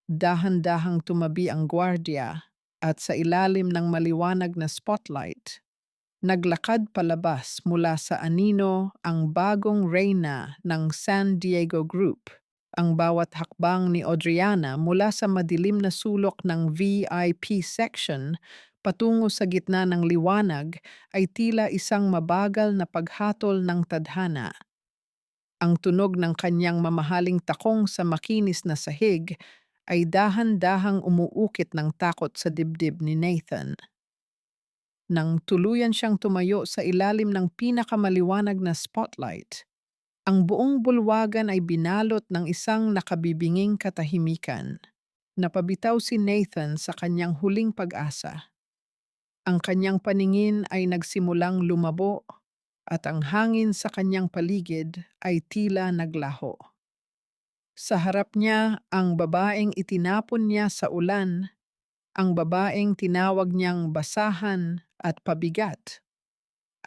Dahan-dahang tumabi ang gwardiya at sa ilalim ng maliwanag na spotlight, naglakad palabas mula sa anino ang bagong reyna ng San Diego Group. Ang bawat hakbang ni Audriana mula sa madilim na sulok ng VIP section patungo sa gitna ng liwanag ay tila isang mabagal na paghatol ng tadhana. Ang tunog ng kanyang mamahaling takong sa makinis na sahig ay dahan-dahang umuukit ng takot sa dibdib ni Nathan. Nang tuluyan siyang tumayo sa ilalim ng pinakamaliwanag na spotlight, ang buong bulwagan ay binalot ng isang nakabibinging katahimikan. Napabitaw si Nathan sa kanyang huling pag-asa. Ang kanyang paningin ay nagsimulang lumabo at ang hangin sa kanyang paligid ay tila naglaho. Sa harap niya ang babaeng itinapon niya sa ulan, ang babaeng tinawag niyang basahan at pabigat,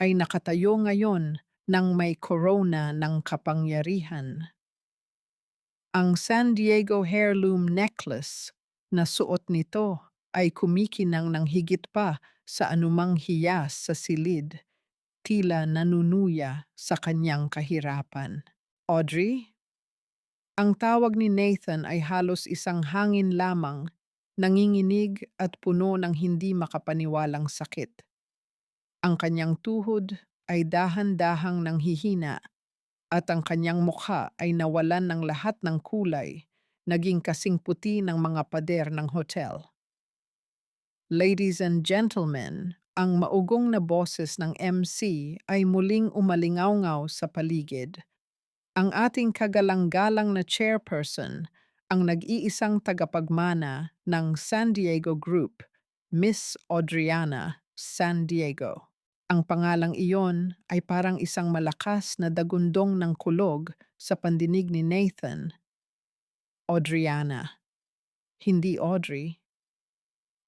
ay nakatayo ngayon ng may corona ng kapangyarihan. Ang San Diego heirloom necklace na suot nito ay kumikinang ng higit pa sa anumang hiyas sa silid, tila nanunuya sa kanyang kahirapan. Audrey? Ang tawag ni Nathan ay halos isang hangin lamang, nanginginig at puno ng hindi makapaniwalang sakit. Ang kanyang tuhod ay dahan-dahang nanghihina at ang kanyang mukha ay nawalan ng lahat ng kulay, naging kasing puti ng mga pader ng hotel. Ladies and gentlemen, ang maugong na boses ng MC ay muling umalingaw-ngaw sa paligid. Ang ating kagalang-galang na chairperson, ang nag-iisang tagapagmana ng San Diego Group, Miss Audriana San Diego. Ang pangalang iyon ay parang isang malakas na dagundong ng kulog sa pandinig ni Nathan. Audriana, hindi Audrey.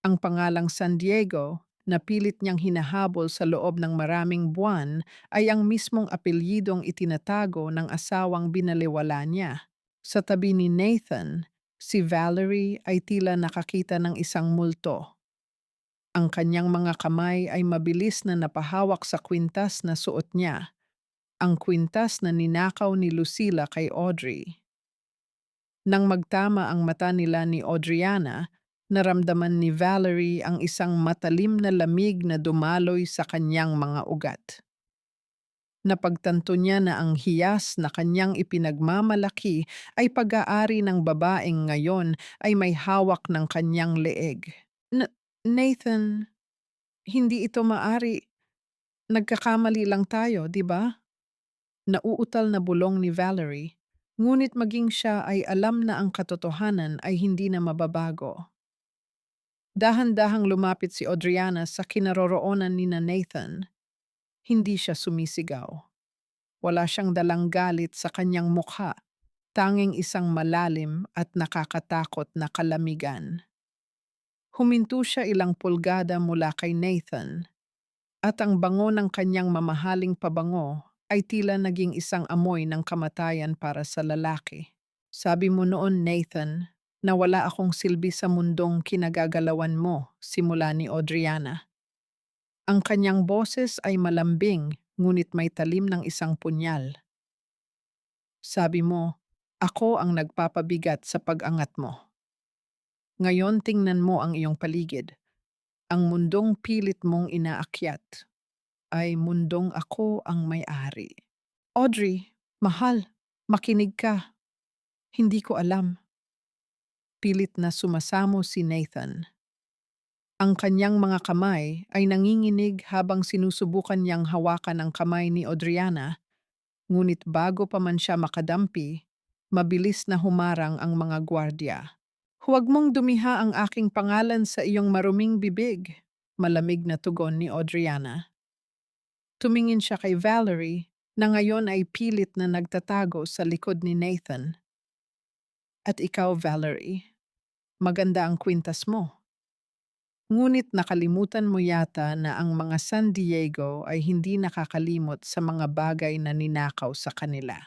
Ang pangalang San Diego na pilit niyang hinahabol sa loob ng maraming buwan ay ang mismong apelyidong itinatago ng asawang binaliwala niya. Sa tabi ni Nathan, si Valerie ay tila nakakita ng isang multo. Ang kanyang mga kamay ay mabilis na napahawak sa kwintas na suot niya, ang kwintas na ninakaw ni Lucilla kay Audrey. Nang magtama ang mata nila ni Audriana, naramdaman ni Valerie ang isang matalim na lamig na dumaloy sa kanyang mga ugat. Napagtanto niya na ang hiyas na kanyang ipinagmamalaki ay pag-aari ng babaeng ngayon ay may hawak ng kanyang leeg. Nathan, hindi ito maari. Nagkakamali lang tayo, di ba? Nauutal na bulong ni Valerie, ngunit maging siya ay alam na ang katotohanan ay hindi na mababago. Dahan-dahang lumapit si Audriana sa kinaroroonan ni na Nathan. Hindi siya sumisigaw. Wala siyang dalang galit sa kanyang mukha, tanging isang malalim at nakakatakot na kalamigan. Huminto siya ilang pulgada mula kay Nathan, at ang bango ng kanyang mamahaling pabango ay tila naging isang amoy ng kamatayan para sa lalaki. Sabi mo noon, Nathan, na wala akong silbi sa mundong kinagagalawan mo, simula ni Audriana. Ang kanyang boses ay malambing, ngunit may talim ng isang punyal. Sabi mo, ako ang nagpapabigat sa pag-angat mo. Ngayon tingnan mo ang iyong paligid. Ang mundong pilit mong inaakyat ay mundong ako ang may-ari. Audrey, mahal, makinig ka. Hindi ko alam. Pilit na sumasamo si Nathan. Ang kanyang mga kamay ay nanginginig habang sinusubukan niyang hawakan ang kamay ni Audriana, ngunit bago pa man siya makadampi, mabilis na humarang ang mga gwardya. Huwag mong dumiha ang aking pangalan sa iyong maruming bibig, malamig na tugon ni Audriana. Tumingin siya kay Valerie na ngayon ay pilit na nagtatago sa likod ni Nathan. At ikaw, Valerie, maganda ang kwintas mo. Ngunit nakalimutan mo yata na ang mga San Diego ay hindi nakakalimot sa mga bagay na ninakaw sa kanila.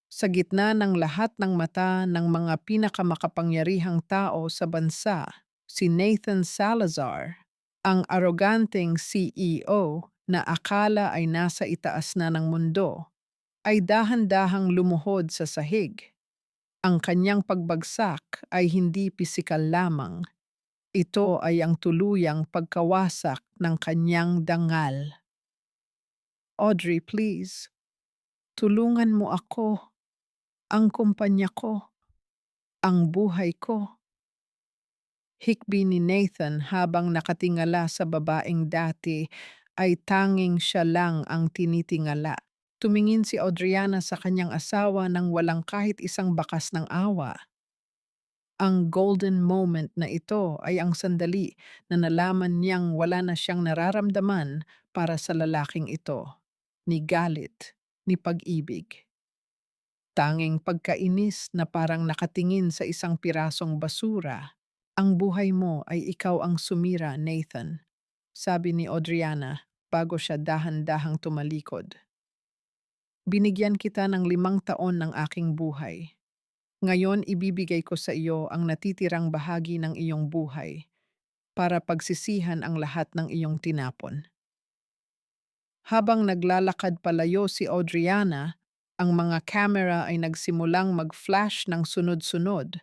Sa gitna ng lahat ng mata ng mga pinakamakapangyarihang tao sa bansa, si Nathan Salazar, ang aroganteng CEO na akala ay nasa itaas na ng mundo, ay dahan-dahang lumuhod sa sahig. Ang kanyang pagbagsak ay hindi pisikal lamang. Ito ay ang tuluyang pagkawasak ng kanyang dangal. Audrey, please, tulungan mo ako, ang kumpanya ko, ang buhay ko. Hikbi ni Nathan habang nakatingala sa babaeng dati ay tanging siya lang ang tinitingala. Tumingin si Audriana sa kanyang asawa nang walang kahit isang bakas ng awa. Ang golden moment na ito ay ang sandali na nalaman niyang wala na siyang nararamdaman para sa lalaking ito, ni galit, ni pag-ibig. Tanging pagkainis na parang nakatingin sa isang pirasong basura. Ang buhay mo ay ikaw ang sumira, Nathan, sabi ni Audriana bago siya dahan-dahang tumalikod. Binigyan kita ng 5 taon ng aking buhay. Ngayon ibibigay ko sa iyo ang natitirang bahagi ng iyong buhay para pagsisihan ang lahat ng iyong tinapon. Habang naglalakad palayo si Audriana, ang mga kamera ay nagsimulang mag-flash ng sunod-sunod.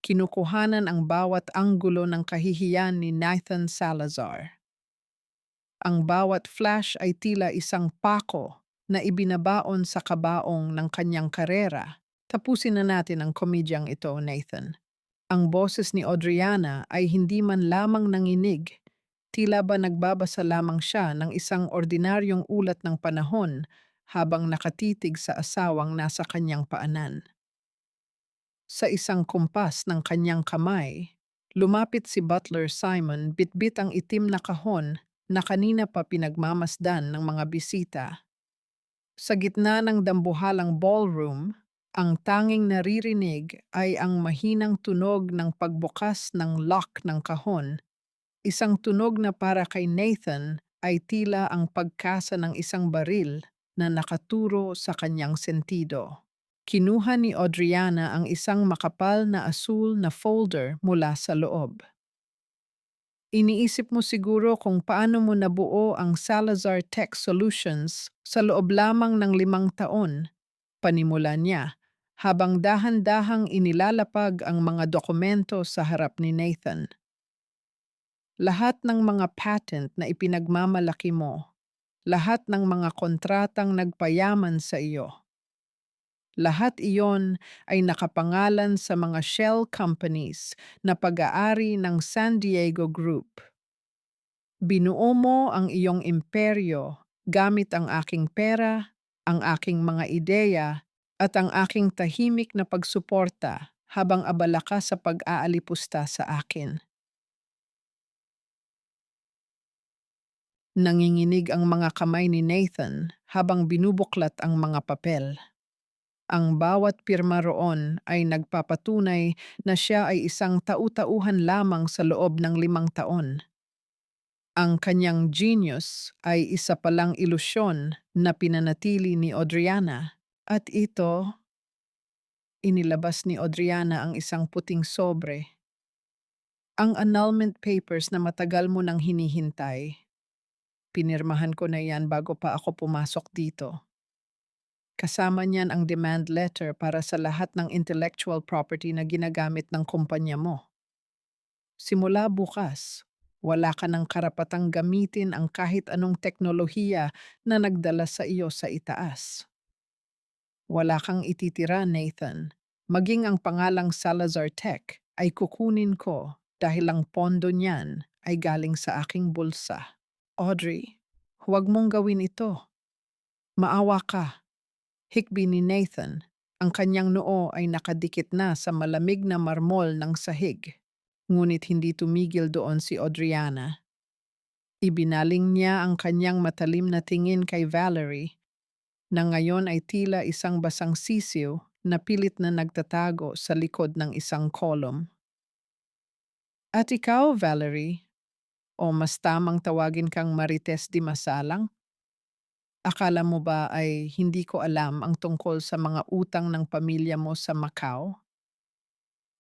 Kinukuhanan ang bawat anggulo ng kahihiyan ni Nathan Salazar. Ang bawat flash ay tila isang pako na ibinabaon sa kabaong ng kanyang karera. Tapusin na natin ang komedyang ito, Nathan. Ang boses ni Audriana ay hindi man lamang nanginig. Tila ba nagbabasa lamang siya ng isang ordinaryong ulat ng panahon habang nakatitig sa asawang nasa kanyang paanan. Sa isang kumpas ng kanyang kamay, lumapit si Butler Simon bitbit ang itim na kahon na kanina pa pinagmamasdan ng mga bisita. Sa gitna ng dambuhalang ballroom, ang tanging naririnig ay ang mahinang tunog ng pagbukas ng lock ng kahon, Isang tunog na para kay Nathan ay tila ang pagkasa ng isang baril na nakaturo sa kanyang sentido. Kinuha ni Audriana ang isang makapal na asul na folder mula sa loob. Iniisip mo siguro kung paano mo nabuo ang Salazar Tech Solutions sa loob lamang ng 5 taon, panimula niya, habang dahan-dahang inilalapag ang mga dokumento sa harap ni Nathan. Lahat ng mga patent na ipinagmamalaki mo, lahat ng mga kontratang nagpayaman sa iyo, lahat iyon ay nakapangalan sa mga shell companies na pag-aari ng San Diego Group. Binuo mo ang iyong imperyo gamit ang aking pera, ang aking mga ideya, at ang aking tahimik na pagsuporta habang abala ka sa pag-aalipusta sa akin. Nanginginig ang mga kamay ni Nathan habang binubuklat ang mga papel. Ang bawat pirma roon ay nagpapatunay na siya ay isang tau-tauhan lamang sa loob ng 5 taon. Ang kanyang genius ay isa palang ilusyon na pinanatili ni Audriana. At ito, inilabas ni Audriana ang isang puting sobre. Ang annulment papers na matagal mo nang hinihintay. Pinirmahan ko na yan bago pa ako pumasok dito. Kasama niyan ang demand letter para sa lahat ng intellectual property na ginagamit ng kumpanya mo. Simula bukas, wala ka ng karapatang gamitin ang kahit anong teknolohiya na nagdala sa iyo sa itaas. Wala kang ititira, Nathan. Maging ang pangalang Salazar Tech ay kukunin ko dahil ang pondo niyan ay galing sa aking bulsa. Audrey, huwag mong gawin ito. Maawa ka. Hikbi ni Nathan, ang kanyang noo ay nakadikit na sa malamig na marmol ng sahig. Ngunit hindi tumigil doon si Audriana. Ibinaling niya ang kanyang matalim na tingin kay Valerie, na ngayon ay tila isang basang sisiw na pilit na nagtatago sa likod ng isang kolom. At ikaw, Valerie, o mas tamang tawagin kang Marites di Masalang? Akala mo ba ay hindi ko alam ang tungkol sa mga utang ng pamilya mo sa Macau?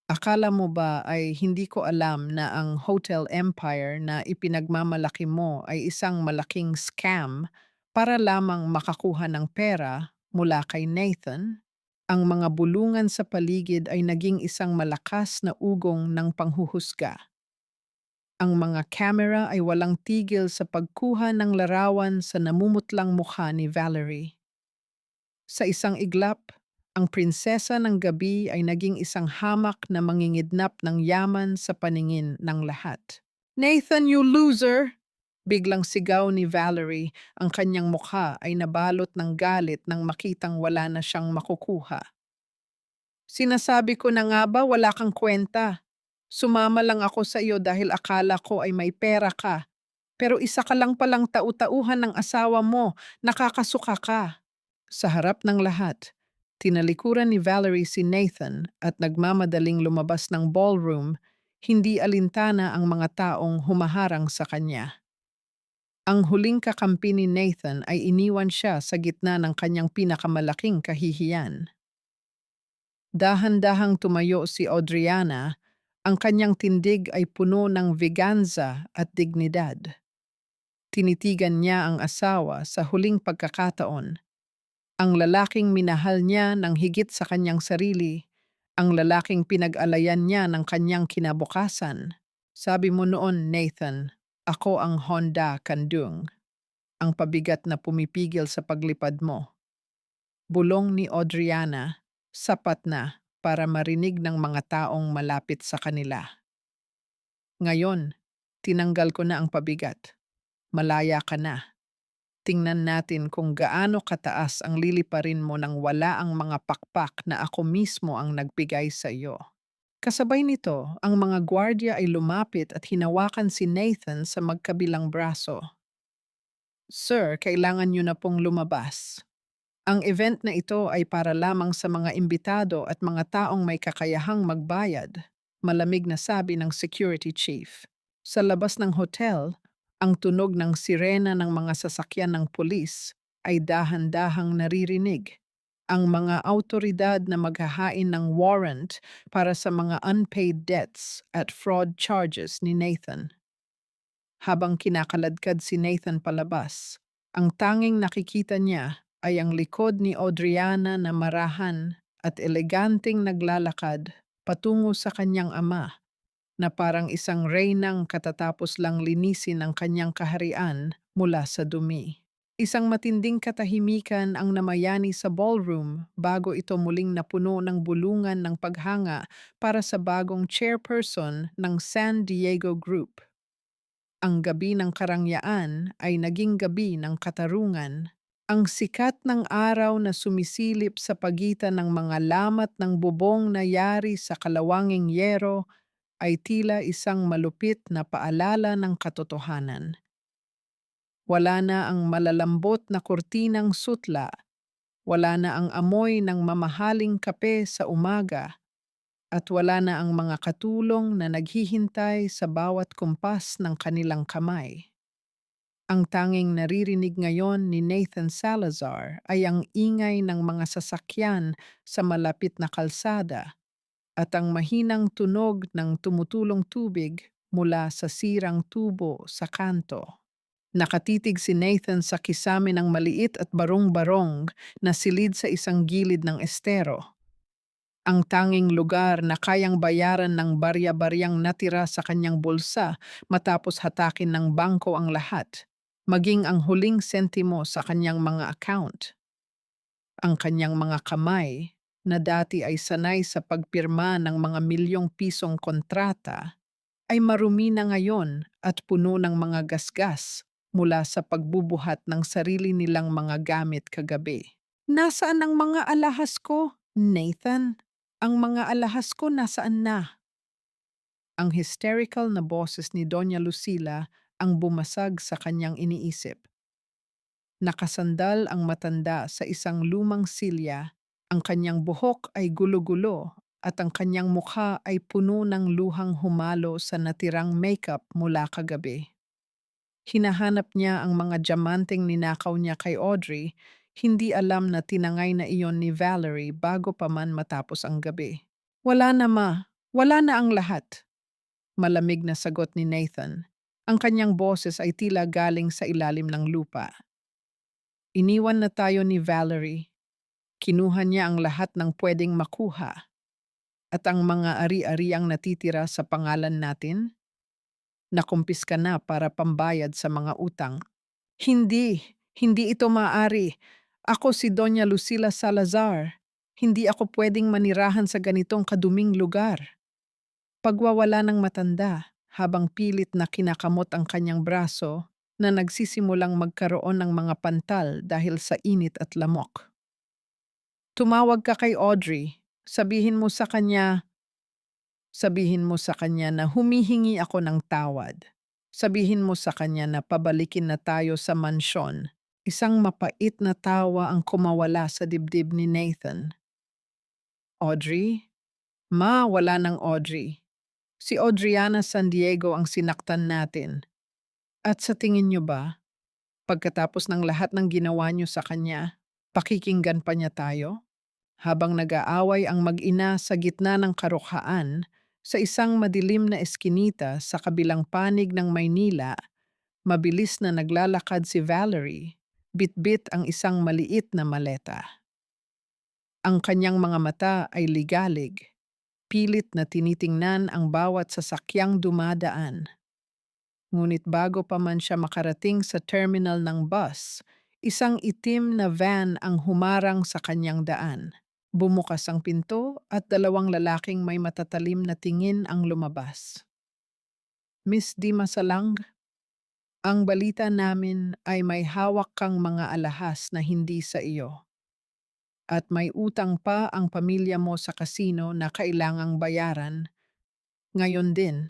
Akala mo ba ay hindi ko alam na ang Hotel Empire na ipinagmamalaki mo ay isang malaking scam para lamang makakuha ng pera mula kay Nathan? Ang mga bulungan sa paligid ay naging isang malakas na ugong ng panghuhusga. Ang mga kamera ay walang tigil sa pagkuha ng larawan sa namumutlang mukha ni Valerie. Sa isang iglap, ang prinsesa ng gabi ay naging isang hamak na mangingidnap ng yaman sa paningin ng lahat. "Nathan, you loser!" Biglang sigaw ni Valerie, ang kanyang mukha ay nabalot ng galit nang makitang wala na siyang makukuha. "Sinasabi ko na nga ba wala kang kwenta? Sumama lang ako sa iyo dahil akala ko ay may pera ka. Pero isa ka lang palang tau-tauhan ng asawa mo, nakakasuka ka." Sa harap ng lahat, tinalikuran ni Valerie si Nathan at nagmamadaling lumabas ng ballroom, hindi alintana ang mga taong humaharang sa kanya. Ang huling kakampi ni Nathan ay iniwan siya sa gitna ng kanyang pinakamalaking kahihiyan. Dahan-dahang tumayo si Audriana, ang kanyang tindig ay puno ng veganza at dignidad. Tinitigan niya ang asawa sa huling pagkakataon, ang lalaking minahal niya ng higit sa kanyang sarili, ang lalaking pinag-alayan niya ng kanyang kinabukasan. Sabi mo noon, Nathan, ako ang Honda Kandung, ang pabigat na pumipigil sa paglipad mo. Bulong ni Audriana, sapat na para marinig ng mga taong malapit sa kanila. Ngayon, tinanggal ko na ang pabigat. Malaya ka na. Tingnan natin kung gaano kataas ang liliparin mo nang wala ang mga pakpak na ako mismo ang nagbigay sa iyo. Kasabay nito, ang mga gwardya ay lumapit at hinawakan si Nathan sa magkabilang braso. "Sir, kailangan niyo na pong lumabas. Ang event na ito ay para lamang sa mga imbitado at mga taong may kakayahang magbayad," malamig na sabi ng security chief. Sa labas ng hotel, ang tunog ng sirena ng mga sasakyan ng pulis ay dahan-dahang naririnig. Ang mga autoridad na maghahain ng warrant para sa mga unpaid debts at fraud charges ni Nathan. Habang kinakaladkad si Nathan palabas, ang tanging nakikita niya ay ang likod ni Audriana na marahan at eleganteng naglalakad patungo sa kanyang ama na parang isang reynang katatapos lang linisin ang kanyang kaharian mula sa dumi. Isang matinding katahimikan ang namayani sa ballroom bago ito muling napuno ng bulungan ng paghanga para sa bagong chairperson ng San Diego Group. Ang gabi ng karangyaan ay naging gabi ng katarungan. Ang sikat ng araw na sumisilip sa pagitan ng mga lamat ng bubong na yari sa kalawanging yero ay tila isang malupit na paalala ng katotohanan. Wala na ang malalambot na kurtinang sutla, wala na ang amoy ng mamahaling kape sa umaga, at wala na ang mga katulong na naghihintay sa bawat kumpas ng kanilang kamay. Ang tanging naririnig ngayon ni Nathan Salazar ay ang ingay ng mga sasakyan sa malapit na kalsada at ang mahinang tunog ng tumutulong tubig mula sa sirang tubo sa kanto. Nakatitig si Nathan sa kisame ng maliit at barong-barong na silid sa isang gilid ng estero. Ang tanging lugar na kayang bayaran ng barya-baryang natira sa kanyang bulsa matapos hatakin ng bangko ang lahat, maging ang huling sentimo sa kanyang mga account. Ang kanyang mga kamay, na dati ay sanay sa pagpirma ng mga milyong pisong kontrata, ay marumi na ngayon at puno ng mga gasgas mula sa pagbubuhat ng sarili nilang mga gamit kagabi. Nasaan ang mga alahas ko, Nathan? Ang mga alahas ko nasaan na? Ang hysterical na boses ni Doña Lucila ang bumasag sa kanyang iniisip. Nakasandal ang matanda sa isang lumang silya, ang kanyang buhok ay gulo-gulo at ang kanyang mukha ay puno ng luhang humalo sa natirang makeup mula kagabi. Hinahanap niya ang mga diamanteng ninakaw niya kay Audrey, hindi alam na tinangay na iyon ni Valerie bago pa man matapos ang gabi. Wala na ma, wala na ang lahat. Malamig na sagot ni Nathan. Ang kanyang boses ay tila galing sa ilalim ng lupa. Iniwan na tayo ni Valerie. Kinuha niya ang lahat ng pwedeng makuha. At ang mga ari-ariang natitira sa pangalan natin, nakumpiska na para pambayad sa mga utang. Hindi ito maaari. Ako si Doña Lucila Salazar. Hindi ako pwedeng manirahan sa ganitong kaduming lugar. Pagwawala ng matanda habang pilit na kinakamot ang kanyang braso na nagsisimulang magkaroon ng mga pantal dahil sa init at lamok. Tumawag ka kay Audrey. Sabihin mo sa kanya na humihingi ako ng tawad. Sabihin mo sa kanya na pabalikin na tayo sa mansyon. Isang mapait na tawa ang kumawala sa dibdib ni Nathan. Audrey? Ma, wala ng Audrey. Si Audriana San Diego ang sinaktan natin. At sa tingin niyo ba, pagkatapos ng lahat ng ginawa niyo sa kanya, pakikinggan pa niya tayo? Habang nag-aaway ang mag-ina sa gitna ng karukhaan, sa isang madilim na eskinita sa kabilang panig ng Maynila, mabilis na naglalakad si Valerie, bitbit ang isang maliit na maleta. Ang kanyang mga mata ay ligalig, pilit na tinitingnan ang bawat sasakyang dumadaan. Ngunit bago pa man siya makarating sa terminal ng bus, isang itim na van ang humarang sa kanyang daan. Bumukas ang pinto at dalawang lalaking may matatalim na tingin ang lumabas. Miss Di Masalang, ang balita namin ay may hawak kang mga alahas na hindi sa iyo. At may utang pa ang pamilya mo sa kasino na kailangang bayaran. Ngayon din,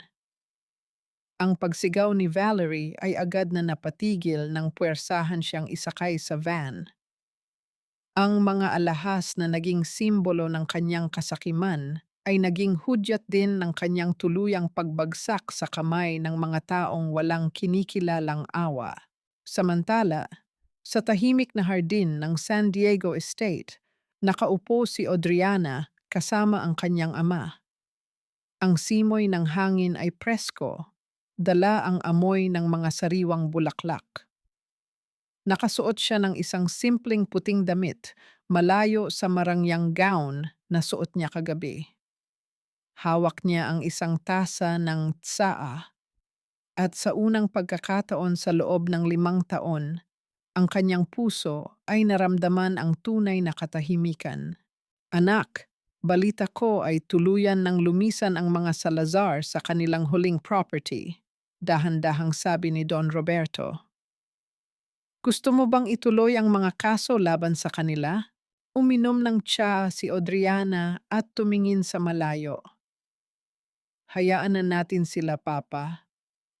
ang pagsigaw ni Valerie ay agad na napatigil nang puwersahan siyang isakay sa van. Ang mga alahas na naging simbolo ng kanyang kasakiman ay naging hudyat din ng kanyang tuluyang pagbagsak sa kamay ng mga taong walang kinikilalang awa. Samantala, sa tahimik na hardin ng San Diego Estate, nakaupo si Audriana kasama ang kanyang ama. Ang simoy ng hangin ay presko, dala ang amoy ng mga sariwang bulaklak. Nakasuot siya ng isang simpleng puting damit, malayo sa marangyang gown na suot niya kagabi. Hawak niya ang isang tasa ng tsaa at sa unang pagkakataon sa loob ng 5 taon, ang kanyang puso ay naramdaman ang tunay na katahimikan. Anak, balita ko ay tuluyan ng lumisan ang mga Salazar sa kanilang huling property, dahan-dahang sabi ni Don Roberto. Gusto mo bang ituloy ang mga kaso laban sa kanila? Uminom ng tsa si Audriana at tumingin sa malayo. Hayaan na natin sila, Papa.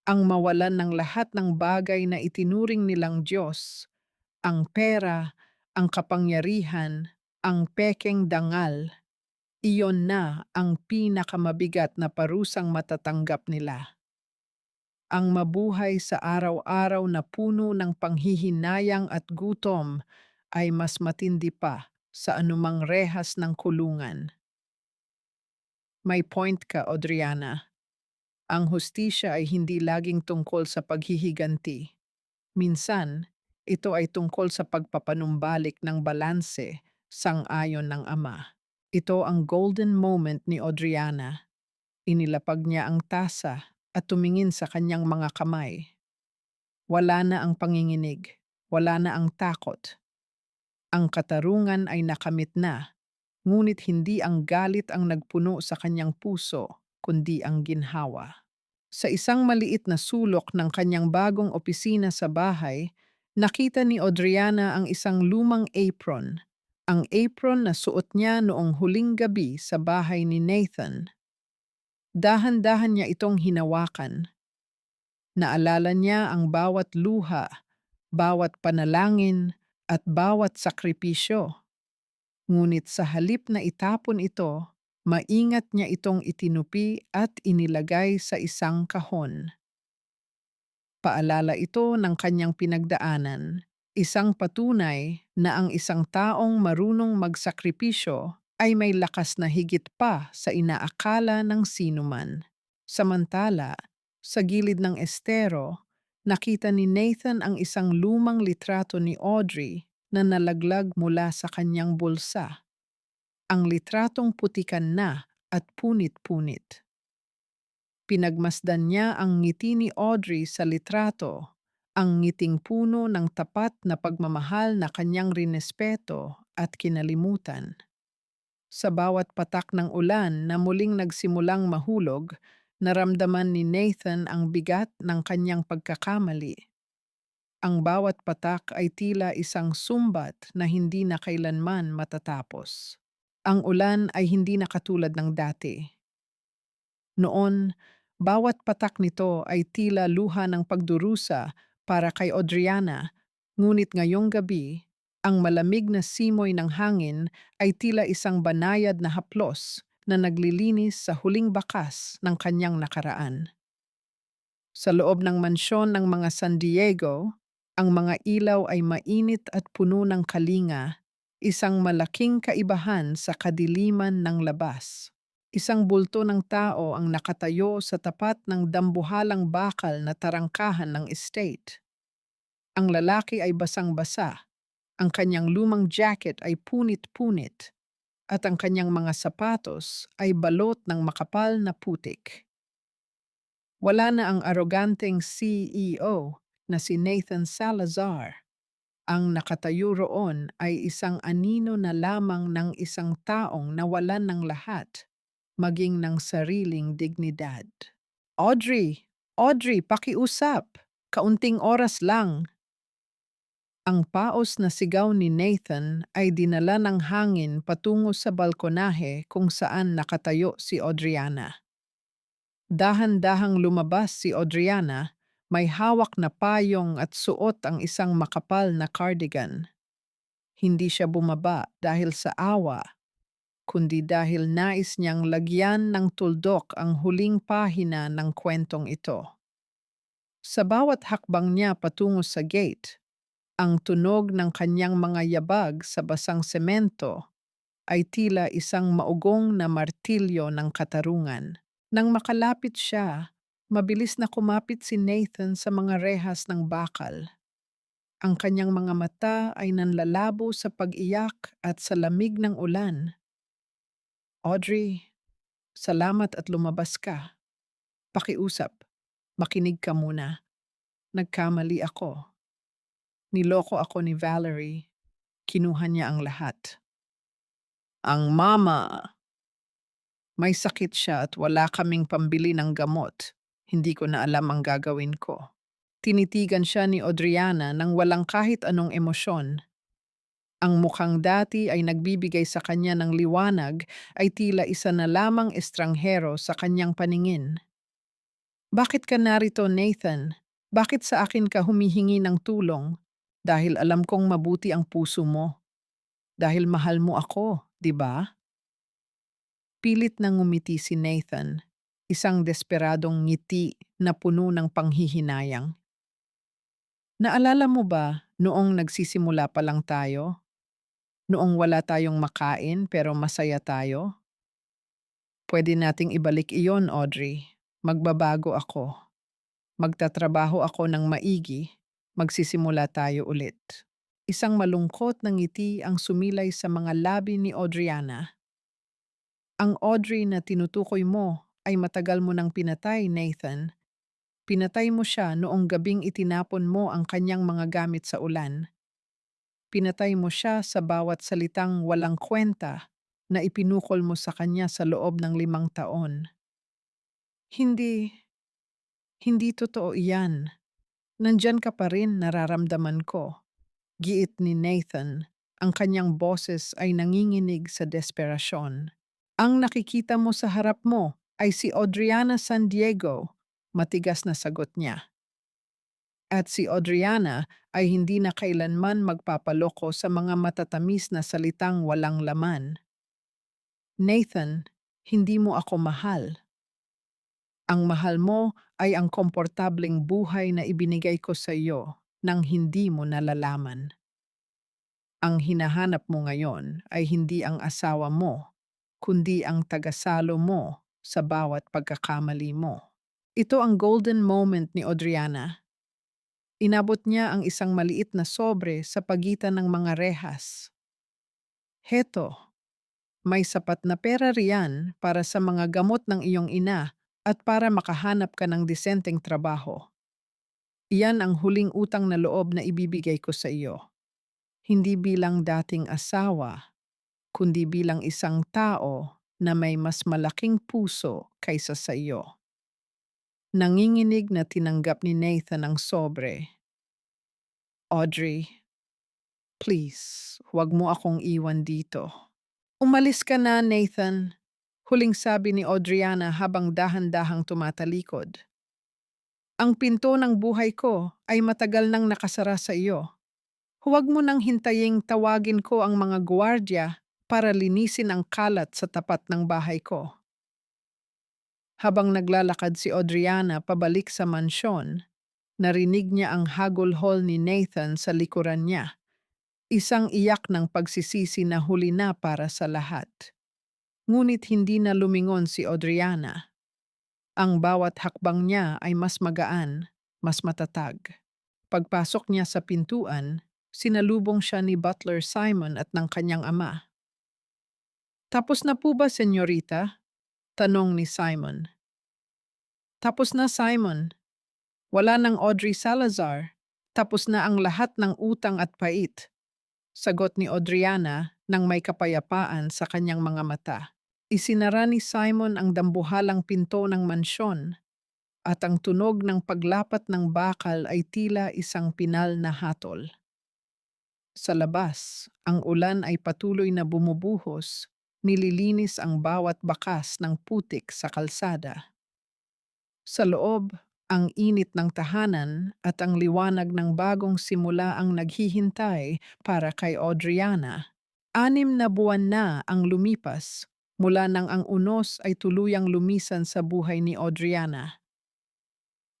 Ang mawalan ng lahat ng bagay na itinuring nilang Diyos, ang pera, ang kapangyarihan, ang pekeng dangal, iyon na ang pinakamabigat na parusang matatanggap nila. Ang mabuhay sa araw-araw na puno ng panghihinayang at gutom ay mas matindi pa sa anumang rehas ng kulungan. May point ka, Audriana. Ang hustisya ay hindi laging tungkol sa paghihiganti. Minsan, ito ay tungkol sa pagpapanumbalik ng balanse sang-ayon ng ama. Ito ang golden moment ni Audriana. Inilapag niya ang tasa at tumingin sa kanyang mga kamay. Wala na ang panginginig, wala na ang takot. Ang katarungan ay nakamit na, ngunit hindi ang galit ang nagpuno sa kanyang puso, kundi ang ginhawa. Sa isang maliit na sulok ng kanyang bagong opisina sa bahay, nakita ni Audriana ang isang lumang apron. Ang apron na suot niya noong huling gabi sa bahay ni Nathan. Dahan-dahan niya itong hinawakan. Naalala niya ang bawat luha, bawat panalangin, at bawat sakripisyo. Ngunit sa halip na itapon ito, maingat niya itong itinupi at inilagay sa isang kahon. Paalala ito ng kanyang pinagdaanan, isang patunay na ang isang taong marunong magsakripisyo ay may lakas na higit pa sa inaakala ng sinuman. Samantala, sa gilid ng estero, nakita ni Nathan ang isang lumang litrato ni Audrey na nalaglag mula sa kanyang bulsa. Ang litratong putikan na at punit-punit. Pinagmasdan niya ang ngiti ni Audrey sa litrato, ang ngiting puno ng tapat na pagmamahal na kanyang rinespeto at kinalimutan. Sa bawat patak ng ulan na muling nagsimulang mahulog, naramdaman ni Nathan ang bigat ng kanyang pagkakamali. Ang bawat patak ay tila isang sumbat na hindi na kailanman matatapos. Ang ulan ay hindi na katulad ng dati. Noon, bawat patak nito ay tila luha ng pagdurusa para kay Audriana, ngunit ngayong gabi, ang malamig na simoy ng hangin ay tila isang banayad na haplos na naglilinis sa huling bakas ng kanyang nakaraan. Sa loob ng mansyon ng mga San Diego, ang mga ilaw ay mainit at puno ng kalinga, isang malaking kaibahan sa kadiliman ng labas. Isang bulto ng tao ang nakatayo sa tapat ng dambuhalang bakal na tarangkahan ng estate. Ang lalaki ay basang-basa, ang kanyang lumang jacket ay punit-punit, at ang kanyang mga sapatos ay balot ng makapal na putik. Wala na ang aroganteng CEO na si Nathan Salazar. Ang nakatayo roon ay isang anino na lamang ng isang taong nawalan ng lahat, maging ng sariling dignidad. Audrey! Audrey, pakiusap! Kaunting oras lang. Ang paos na sigaw ni Nathan ay dinala ng hangin patungo sa balkonahe kung saan nakatayo si Audriana. Dahan-dahang lumabas si Audriana, may hawak na payong at suot ang isang makapal na cardigan. Hindi siya bumaba dahil sa awa, kundi dahil nais niyang lagyan ng tuldok ang huling pahina ng kwentong ito. Sa bawat hakbang niya patungo sa gate, ang tunog ng kanyang mga yabag sa basang semento ay tila isang maugong na martilyo ng katarungan. Nang makalapit siya, mabilis na kumapit si Nathan sa mga rehas ng bakal. Ang kanyang mga mata ay nanlalabo sa pag-iyak at sa lamig ng ulan. Audrey, salamat at lumabas ka. Pakiusap, makinig ka muna. Nagkamali ako. Niloko ako ni Valerie. Kinuha niya ang lahat. Ang mama! May sakit siya at wala kaming pambili ng gamot. Hindi ko na alam ang gagawin ko. Tinitigan siya ni Audriana nang walang kahit anong emosyon. Ang mukhang dati ay nagbibigay sa kanya ng liwanag ay tila isa na lamang estranghero sa kanyang paningin. Bakit ka narito, Nathan? Bakit sa akin ka humihingi ng tulong? Dahil alam kong mabuti ang puso mo. Dahil mahal mo ako, di ba? Pilit na ngumiti si Nathan, isang desperadong ngiti na puno ng panghihinayang. Naalala mo ba noong nagsisimula pa lang tayo? Noong wala tayong makain pero masaya tayo? Pwede nating ibalik iyon, Audrey. Magbabago ako. Magtatrabaho ako ng maigi. Magsisimula tayo ulit. Isang malungkot na ngiti ang sumilay sa mga labi ni Audriana. Ang Audrey na tinutukoy mo ay matagal mo nang pinatay, Nathan. Pinatay mo siya noong gabing itinapon mo ang kanyang mga gamit sa ulan. Pinatay mo siya sa bawat salitang walang kwenta na ipinukol mo sa kanya sa loob ng 5 taon. Hindi, hindi totoo iyan. Nandyan ka pa rin, nararamdaman ko. Giit ni Nathan, ang kanyang boses ay nanginginig sa desperasyon. Ang nakikita mo sa harap mo ay si Audriana San Diego, matigas na sagot niya. At si Audriana ay hindi na kailanman magpapaloko sa mga matatamis na salitang walang laman. Nathan, hindi mo ako mahal. Ang mahal mo ay ang komportableng buhay na ibinigay ko sa iyo nang hindi mo nalalaman. Ang hinahanap mo ngayon ay hindi ang asawa mo, kundi ang tagasalo mo sa bawat pagkakamali mo. Ito ang golden moment ni Audriana. Inabot niya ang isang maliit na sobre sa pagitan ng mga rehas. Heto, may sapat na pera riyan para sa mga gamot ng iyong ina at para makahanap ka ng disenteng trabaho. Iyan ang huling utang na loob na ibibigay ko sa iyo. Hindi bilang dating asawa, kundi bilang isang tao na may mas malaking puso kaysa sa iyo. Nanginginig na tinanggap ni Nathan ang sobre. Audrey, please, huwag mo akong iwan dito. Umalis ka na, Nathan. Huling sabi ni Audriana habang dahan-dahang tumatalikod. Ang pinto ng buhay ko ay matagal nang nakasara sa iyo. Huwag mo nang hintaying tawagin ko ang mga gwardiya para linisin ang kalat sa tapat ng bahay ko. Habang naglalakad si Audriana pabalik sa mansyon, narinig niya ang hagulhol ni Nathan sa likuran niya. Isang iyak ng pagsisisi na huli na para sa lahat. Ngunit hindi na lumingon si Audriana. Ang bawat hakbang niya ay mas magaan, mas matatag. Pagpasok niya sa pintuan, sinalubong siya ni Butler Simon at ng kanyang ama. Tapos na po ba, senyorita? Tanong ni Simon. Tapos na, Simon. Wala nang Audrey Salazar. Tapos na ang lahat ng utang at pait. Sagot ni Audriana nang may kapayapaan sa kanyang mga mata. Isinara ni Simon ang dambuhalang pinto ng mansyon at ang tunog ng paglapat ng bakal ay tila isang pinal na hatol. Sa labas, ang ulan ay patuloy na bumubuhos, nililinis ang bawat bakas ng putik sa kalsada. Sa loob, ang init ng tahanan at ang liwanag ng bagong simula ang naghihintay para kay Audriana. 6 na buwan na ang lumipas mula nang ang unos ay tuluyang lumisan sa buhay ni Audriana.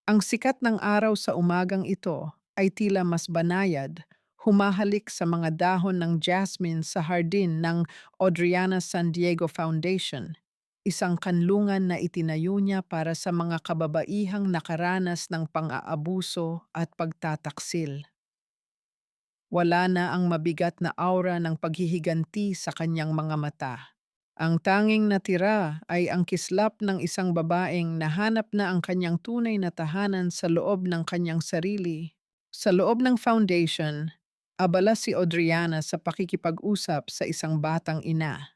Ang sikat ng araw sa umagang ito ay tila mas banayad, humahalik sa mga dahon ng jasmine sa hardin ng Audriana San Diego Foundation, isang kanlungan na itinayo niya para sa mga kababaihang nakaranas ng pang-aabuso at pagtataksil. Wala na ang mabigat na aura ng paghihiganti sa kanyang mga mata. Ang tanging natira ay ang kislap ng isang babaeng nahanap na ang kanyang tunay na tahanan sa loob ng kanyang sarili. Sa loob ng foundation, abala si Audriana sa pakikipag-usap sa isang batang ina.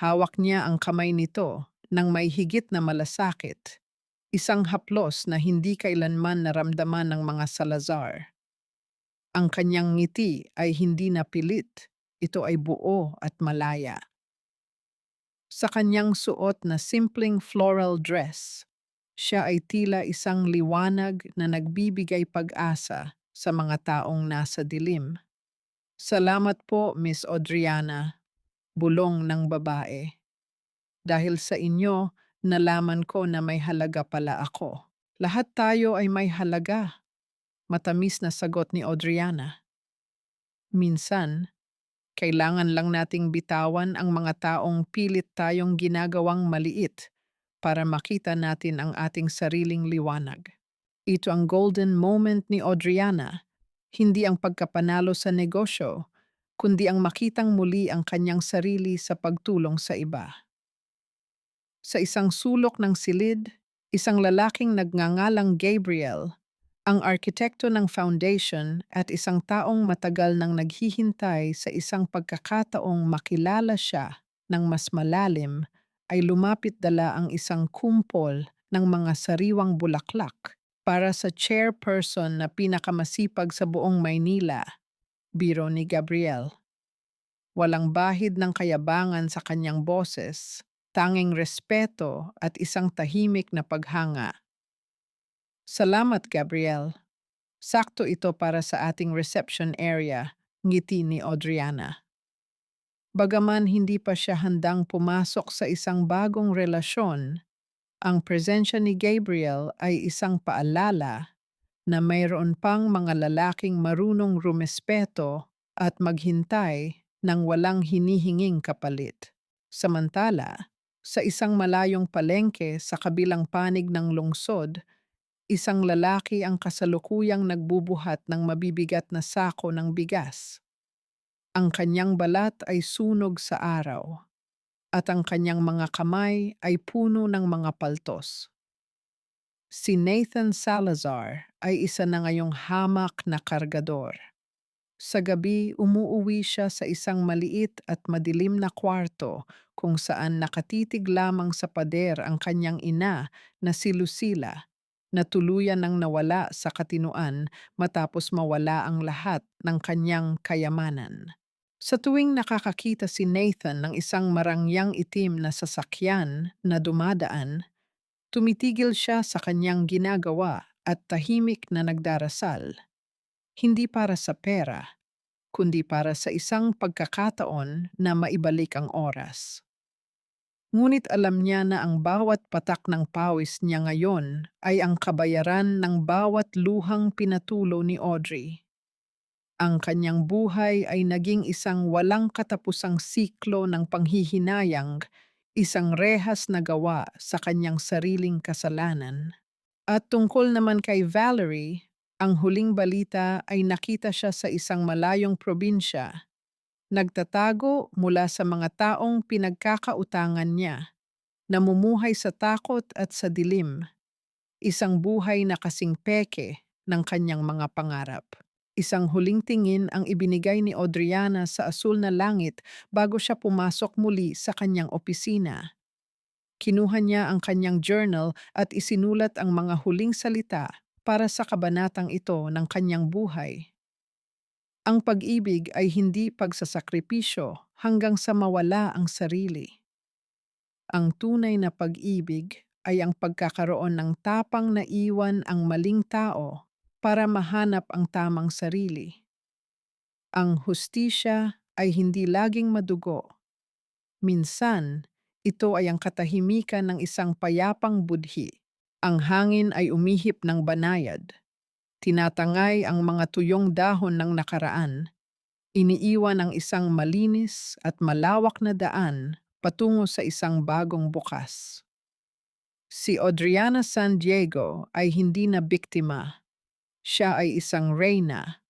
Hawak niya ang kamay nito ng may higit na malasakit, isang haplos na hindi kailanman naramdaman ng mga Salazar. Ang kanyang ngiti ay hindi na pilit, ito ay buo at malaya. Sa kanyang suot na simpleng floral dress, siya ay tila isang liwanag na nagbibigay pag-asa sa mga taong nasa dilim. Salamat po, Miss Audriana, bulong ng babae. Dahil sa inyo, nalaman ko na may halaga pala ako. Lahat tayo ay may halaga, matamis na sagot ni Audriana. Minsan, kailangan lang nating bitawan ang mga taong pilit tayong ginagawang maliit para makita natin ang ating sariling liwanag. Ito ang golden moment ni Audriana, hindi ang pagkapanalo sa negosyo, kundi ang makitang muli ang kanyang sarili sa pagtulong sa iba. Sa isang sulok ng silid, isang lalaking nagngangalang Gabriel, ang arkitekto ng foundation at isang taong matagal nang naghihintay sa isang pagkakataong makilala siya ng mas malalim, ay lumapit dala ang isang kumpol ng mga sariwang bulaklak para sa chairperson na pinakamasipag sa buong Maynila, biro ni Gabriel. Walang bahid ng kayabangan sa kanyang boses, tanging respeto at isang tahimik na paghanga. Salamat, Gabriel. Sakto ito para sa ating reception area, ngiti ni Audriana. Bagaman hindi pa siya handang pumasok sa isang bagong relasyon, ang presensya ni Gabriel ay isang paalala na mayroon pang mga lalaking marunong rumespeto at maghintay ng walang hinihinging kapalit. Samantala, sa isang malayong palengke sa kabilang panig ng lungsod, isang lalaki ang kasalukuyang nagbubuhat ng mabibigat na sako ng bigas. Ang kanyang balat ay sunog sa araw, at ang kanyang mga kamay ay puno ng mga paltos. Si Nathan Salazar ay isa na ngayong hamak na kargador. Sa gabi, umuuwi siya sa isang maliit at madilim na kwarto kung saan nakatitig lamang sa pader ang kanyang ina na si Lucila, na tuluyan ng nawala sa katinuan matapos mawala ang lahat ng kanyang kayamanan. Sa tuwing nakakakita si Nathan ng isang marangyang itim na sasakyan na dumadaan, tumitigil siya sa kanyang ginagawa at tahimik na nagdarasal, hindi para sa pera, kundi para sa isang pagkakataon na maibalik ang oras. Ngunit alam niya na ang bawat patak ng pawis niya ngayon ay ang kabayaran ng bawat luhang pinatulo ni Audrey. Ang kanyang buhay ay naging isang walang katapusang siklo ng panghihinayang, isang rehas na gawa sa kanyang sariling kasalanan. At tungkol naman kay Valerie, ang huling balita ay nakita siya sa isang malayong probinsya, nagtatago mula sa mga taong pinagkakautangan niya, namumuhay sa takot at sa dilim, isang buhay na kasing peke ng kanyang mga pangarap. Isang huling tingin ang ibinigay ni Audriana sa asul na langit bago siya pumasok muli sa kanyang opisina. Kinuha niya ang kanyang journal at isinulat ang mga huling salita para sa kabanatang ito ng kanyang buhay. Ang pag-ibig ay hindi pagsasakripisyo hanggang sa mawala ang sarili. Ang tunay na pag-ibig ay ang pagkakaroon ng tapang na iwan ang maling tao para mahanap ang tamang sarili. Ang hustisya ay hindi laging madugo. Minsan, ito ay ang katahimikan ng isang payapang budhi. Ang hangin ay umihip ng banayad. Tinatangay ang mga tuyong dahon ng nakaraan. Iniiwan ang isang malinis at malawak na daan patungo sa isang bagong bukas. Si Adriana San Diego ay hindi na biktima. Siya ay isang reyna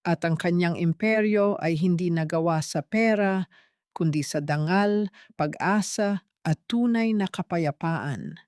at ang kanyang imperyo ay hindi nagawa sa pera, kundi sa dangal, pag-asa at tunay na kapayapaan.